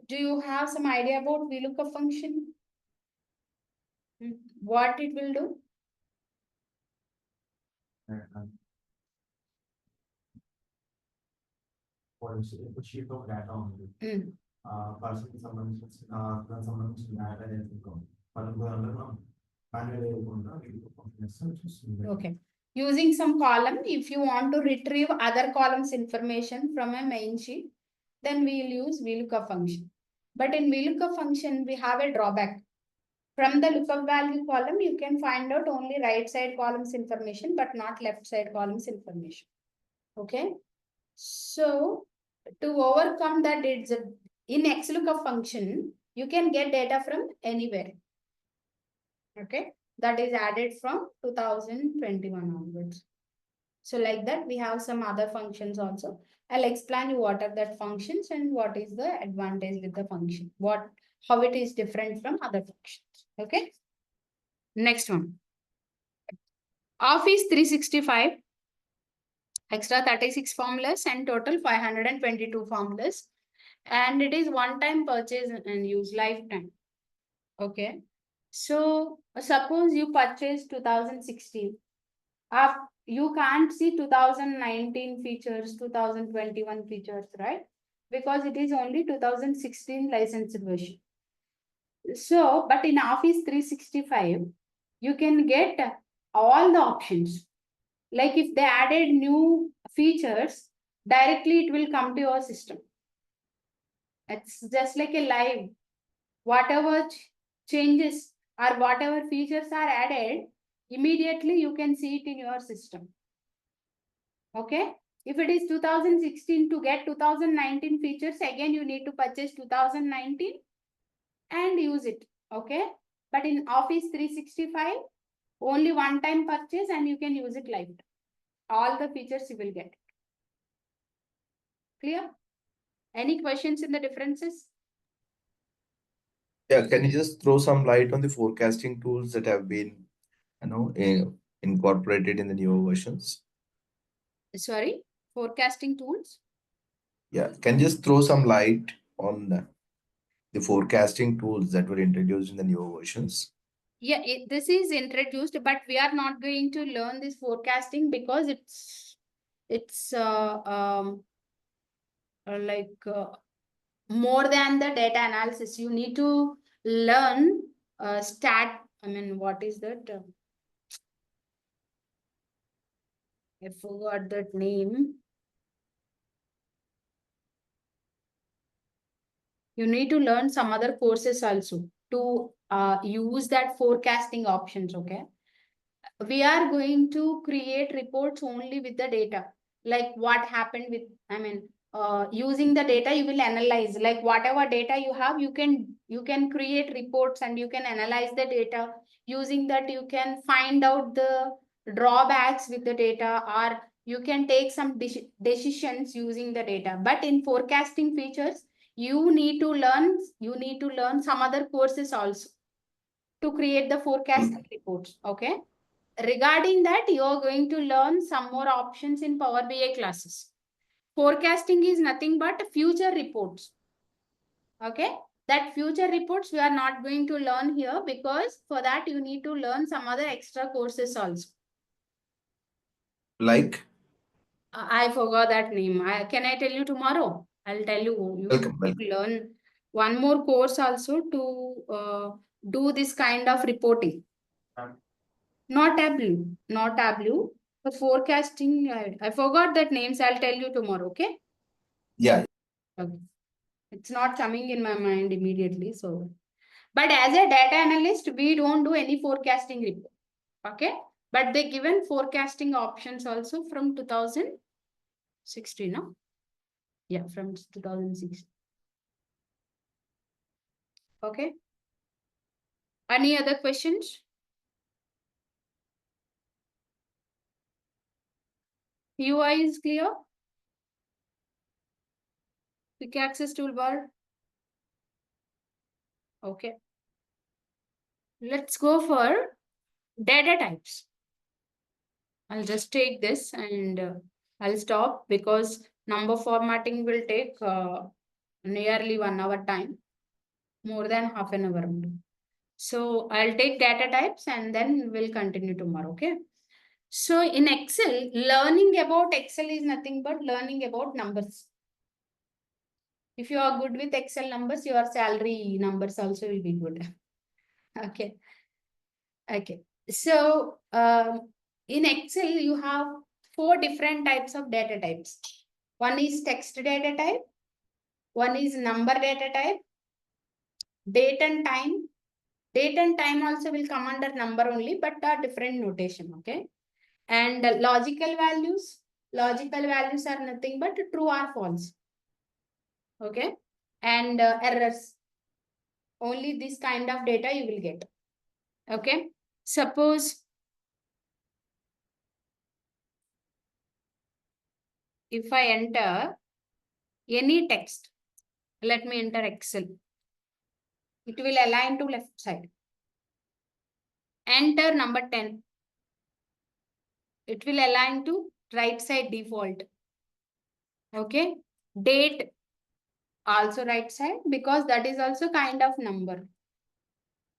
Do you have some idea about VLOOKUP function? What it will do? ఒక sheet లో data ఉంది person కి సంబంధించిన దానికి సంబంధించిన data ఏదైతే మనం manual వేయకుండా చూస్తుంది. Okay. Using some column, if you want to retrieve other columns information from a main sheet, then we will use VLOOKUP function. But in VLOOKUP function, we have a drawback. From the lookup value column, you can find out only right side columns information, but not left side columns information. Okay. So to overcome that, it's in XLOOKUP function, you can get data from anywhere. Okay. That is added from 2021 onwards. So like that, we have some other functions also. I'll explain you what are that functions and what is the advantage with the function. How it is different from other functions. Okay. Next one. Office 365. Extra 36 formulas and total 522 formulas. And it is one-time purchase and use lifetime. Okay. So suppose you purchased 2016. You can't see 2019 features, 2021 features, right? Because it is only 2016 licensed version. So, but in Office 365, you can get all the options. Like if they added new features, directly it will come to your system. It's just like a live. Whatever changes or whatever features are added, immediately you can see it in your system. Okay. If it is 2016, to get 2019 features, again you need to purchase 2019 and use it. Okay. But in Office 365, only one time purchase and you can use it lifetime. All the features you will get. Clear? Any questions in the differences? Yeah, can you just throw some light on the forecasting tools that have been, incorporated in the newer versions? Sorry, forecasting tools? Yeah, can you just throw some light on the forecasting tools that were introduced in the newer versions? Yeah, this is introduced, but we are not going to learn this forecasting because it's like more than the data analysis. You need to learn I mean, what is that? I forgot that name. You need to learn some other courses also to use that forecasting options, okay? We are going to create reports only with the data, like what happened with, I mean, using the data you will analyze, like whatever data you have, you can create reports and you can analyze the data. Using that you can find out the drawbacks with the data, or you can take some decisions using the data. But in forecasting features, you need to learn some other courses also to create the forecasting reports, okay? Regarding that, you are going to learn some more options in Power BI classes. Forecasting is nothing but future reports. Okay, that future reports we are not going to learn here, because for that you need to learn some other extra courses also. Like? I forgot that name. Can I tell you tomorrow? I'll tell you. You Welcome. need to learn one more course also to do this kind of reporting. Not Tableau, not Tableau. The forecasting, I forgot that names. I'll tell you tomorrow, okay? Yeah. Okay. It's not coming in my mind immediately. So, but as a data analyst, we don't do any forecasting report, okay? But they given forecasting options also from 2016, no? Yeah, from 2006. Okay. Any other questions? UI is clear? Quick access toolbar. Okay. Let's go for data types. I'll just take this and I'll stop, because number formatting will take nearly 1 hour time, more than half an hour. So I'll take data types and then we'll continue tomorrow. Okay. So in Excel, learning about Excel is nothing but learning about numbers. If you are good with Excel numbers, your salary numbers also will be good. Okay. Okay. So in Excel, you have 4 different types of data types. One is text data type. One is number data type. Date and time. Date and time also will come under number only, but a different notation. Okay. And logical values. Logical values are nothing but true or false. Okay. And errors. Only this kind of data you will get. Okay. Suppose if I enter any text, let me enter Excel. It will align to left side. Enter number 10. It will align to right side default. Okay. Date also right side, because that is also kind of number.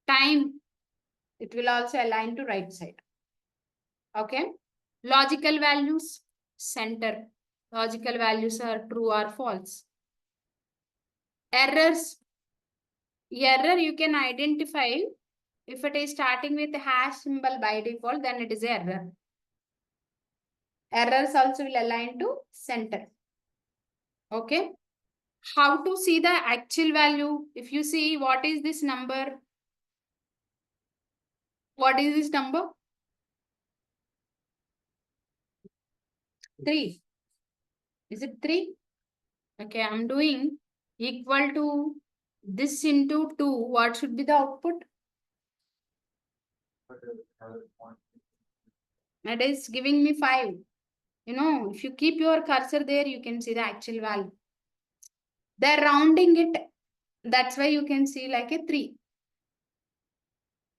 Time, it will also align to right side. Okay. Logical values, center. Logical values are true or false. Errors. Error you can identify if it is starting with hash symbol by default, then it is error. Errors also will align to center. Okay. How to see the actual value? If you see what is this number? What is this number? 3. Is it 3? Okay, I'm doing equal to this into 2. What should be the output? That is giving me 5. You know, if you keep your cursor there, you can see the actual value. They're rounding it. That's why you can see like a 3.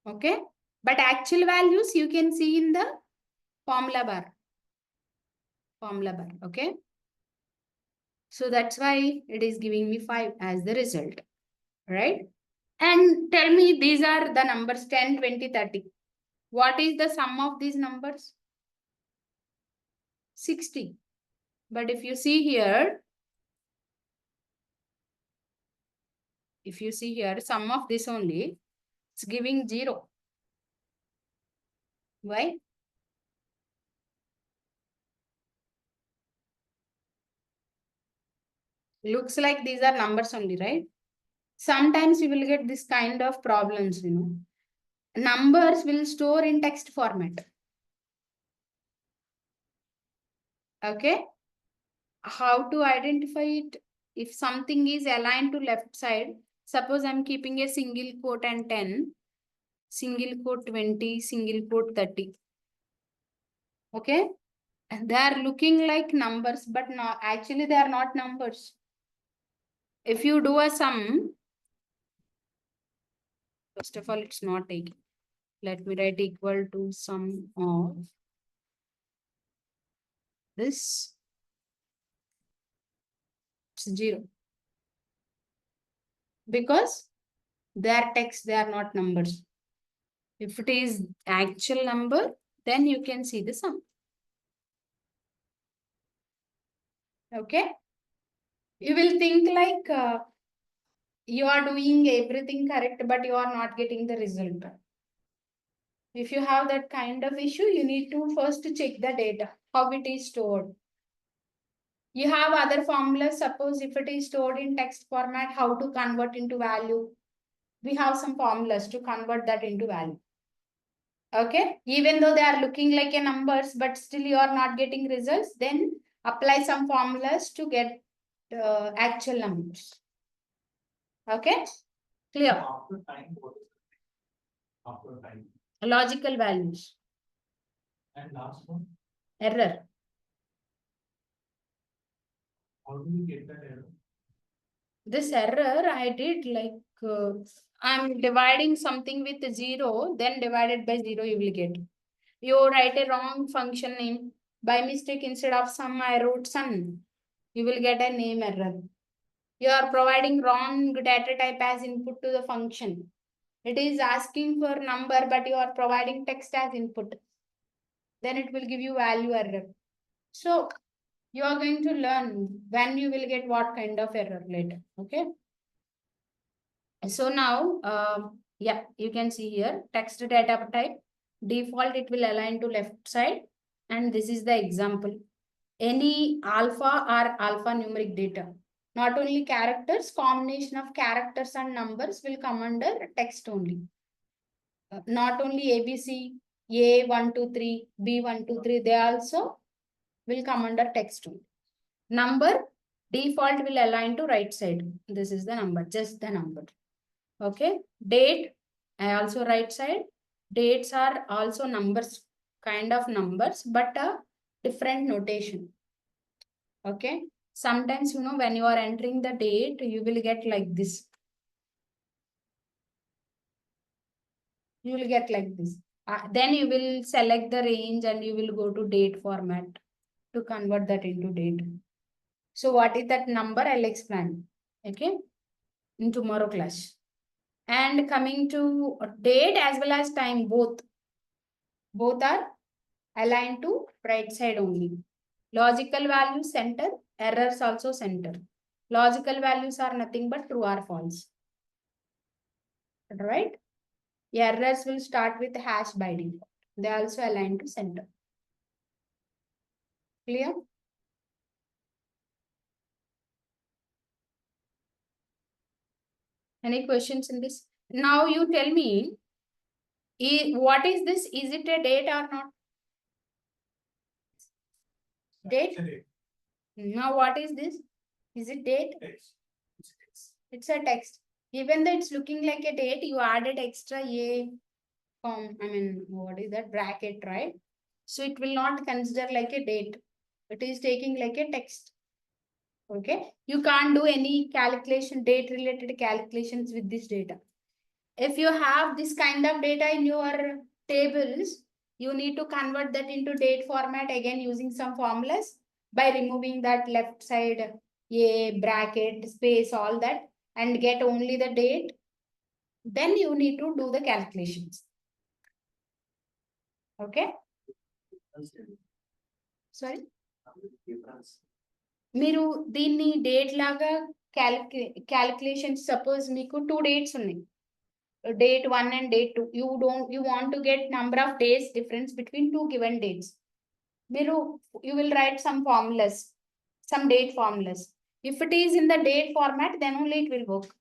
Okay. But actual values you can see in the formula bar. Formula bar. Okay. So that's why it is giving me 5 as the result. Right. And tell me, these are the numbers 10, 20, 30. What is the sum of these numbers? 60. But if you see here, sum of this only, it's giving 0. Why? Looks like these are numbers only, right? Sometimes you will get this kind of problems, Numbers will store in text format. Okay. How to identify it? If something is aligned to left side, suppose I'm keeping a single quote and 10, single quote 20, single quote 30. Okay. And they are looking like numbers, but not actually they are not numbers. If you do a sum, first of all, it's not taking. Let me write equal to sum of this. It's 0. Because they are text, they are not numbers. If it is actual number, then you can see the sum. Okay. You will think like you are doing everything correct, but you are not getting the result. If you have that kind of issue, you need to first check the data, how it is stored. You have other formulas. Suppose if it is stored in text format, how to convert into value. We have some formulas to convert that into value. Okay. Even though they are looking like a numbers, but still you are not getting results, then apply some formulas to get actual numbers. Okay. Clear. After time, what is it? After time. Logical values. And last one, Error. how do you get that error? This error I did I'm dividing something with 0, then divided by 0 you will get. You write a wrong function name. By mistake, instead of sum, I wrote sun. You will get a name error. You are providing wrong data type as input to the function. It is asking for number, but you are providing text as input. Then it will give you value error. So you are going to learn when you will get what kind of error later. Okay. So now, yeah, you can see here text data type. Default, it will align to left side. And this is the example. Any alpha or alphanumeric data. Not only characters, combination of characters and numbers will come under text only. Not only ABC, A123, B123, they also will come under text only. Number, default will align to right side. This is the number, just the number. Okay. Date, I also right side. Dates are also numbers, kind of numbers, but a different notation. Okay. Sometimes, when you are entering the date, you will get like this. You will get like this. Then you will select the range and you will go to date format to convert that into date. So what is that number? I'll explain. Okay. In tomorrow class. And coming to date as well as time, both are aligned to right side only. Logical values center, errors also center. Logical values are nothing but true or false. Right? Errors will start with hash by default. They also align to center. Clear? Any questions in this? Now you tell me, what is this? Is it a date or not? Date? Now what is this? Is it date? Text. It's text. It's a text. Even though it's looking like a date, you added extra what is that? Bracket, right? So it will not consider like a date. It is taking like a text. Okay. You can't do any calculation, date related calculations with this data. If you have this kind of data in your tables, you need to convert that into date format again using some formulas by removing that left side a bracket, space, all that, and get only the date. Then you need to do the calculations. Okay. Sorry. మీరు దీన్ని date లాగా calculation suppose మీకు 2 dates ఉన్నాయి. date 1 and date 2. You want to get number of days difference between two given dates. You will write some formulas, some date formulas. If it is in the date format, then only it will work.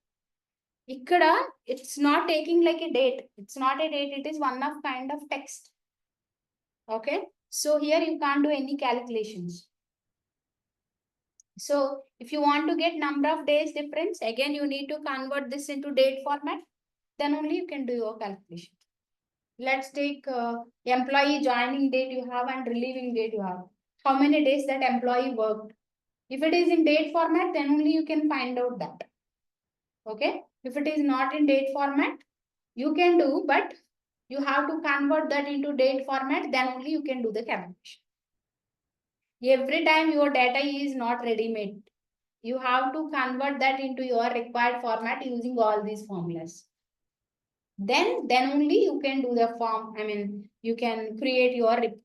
Ikkada, it's not taking like a date. It's not a date. It is one of kind of text. Okay. So here you can't do any calculations. So if you want to get number of days difference, again, you need to convert this into date format. Then only you can do your calculation. Let's take employee joining date you have and relieving date you have. How many days that employee worked? If it is in date format, then only you can find out that. Okay. If it is not in date format, you can do, but you have to convert that into date format, then only you can do the calculation. Every time your data is not ready-made, you have to convert that into your required format using all these formulas. Then only you can do the form. I mean, you can create your report.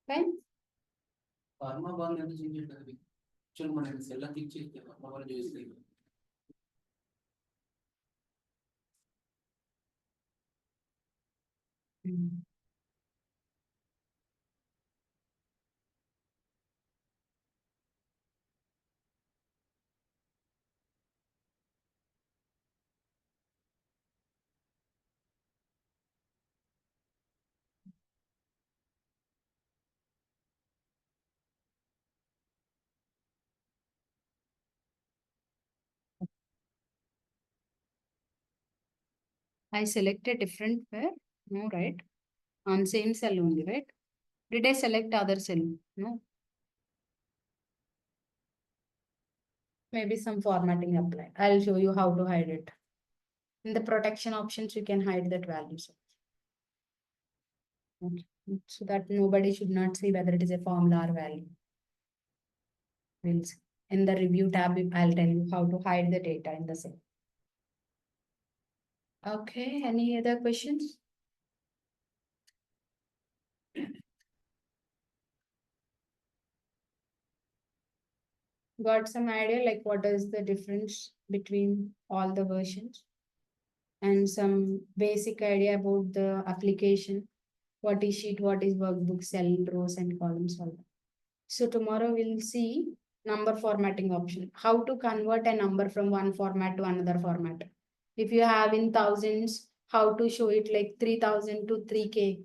Fine. Pharma bond and change it. Children and cell teaching our use. I select a different pair. No, right? On same cell only, right? Did I select other cell? No. Maybe some formatting applied. I'll show you how to hide it. In the protection options, you can hide that values. Okay. So that nobody should not see whether it is a formula or value. We'll see. In the review tab, I'll tell you how to hide the data in the cell. Okay, any other questions? Got some idea like what is the difference between all the versions? And some basic idea about the application. What is sheet, what is workbook, cell, rows and columns, all that. So tomorrow we'll see number formatting option. How to convert a number from one format to another format. If you have in thousands, how to show it like 3000 to 3K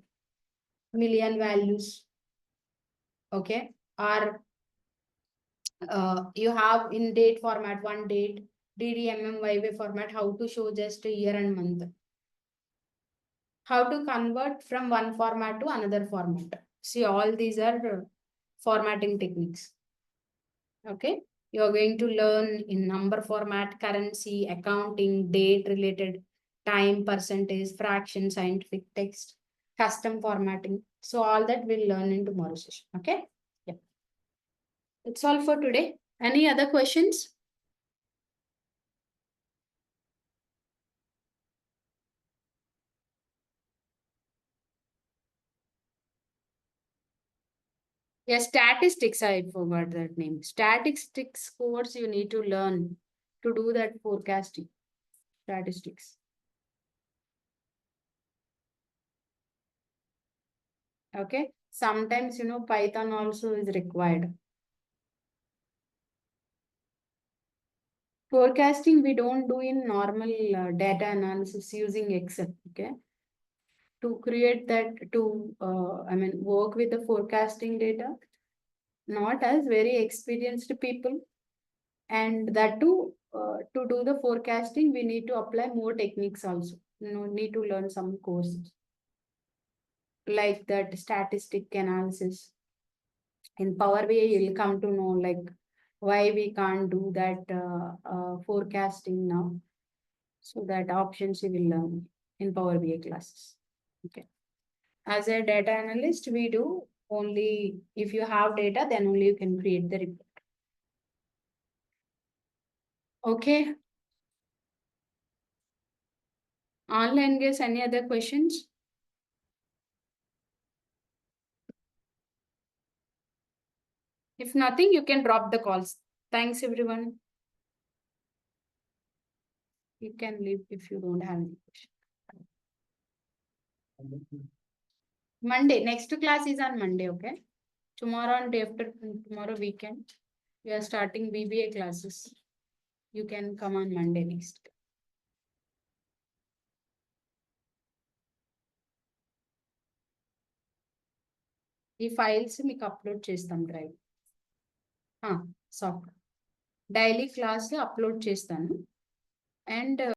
million values. Okay. Or you have in date format, one date, DDMMYY format, how to show just a year and month. How to convert from one format to another format. See, all these are formatting techniques. Okay. You're going to learn in number format, currency, accounting, date related, time, percentage, fraction, scientific text, custom formatting. So all that we'll learn in tomorrow's session. Okay. Yeah. That's all for today. Any other questions? Yeah, statistics, I forgot that name. Statistics course you need to learn to do that forecasting. Statistics. Okay. Sometimes, Python also is required. Forecasting we don't do in normal data analysis using Excel. Okay. To create that, work with the forecasting data, not as very experienced people. And that too, to do the forecasting, we need to apply more techniques also. Need to learn some courses like that statistic analysis. In Power BI, you'll come to know like why we can't do that forecasting now. So that options you will learn in Power BI classes. Okay. As a data analyst, we do only if you have data, then only you can create the report. Okay. Online guys, any other questions? If nothing, you can drop the calls. Thanks, everyone. You can leave if you don't have any question. Monday, next class is on Monday, okay? Tomorrow and day after tomorrow weekend, we are starting BBA classes. You can come on Monday next. ఈ files మీకు upload చేస్తాం drive soft daily class upload చేస్తాను and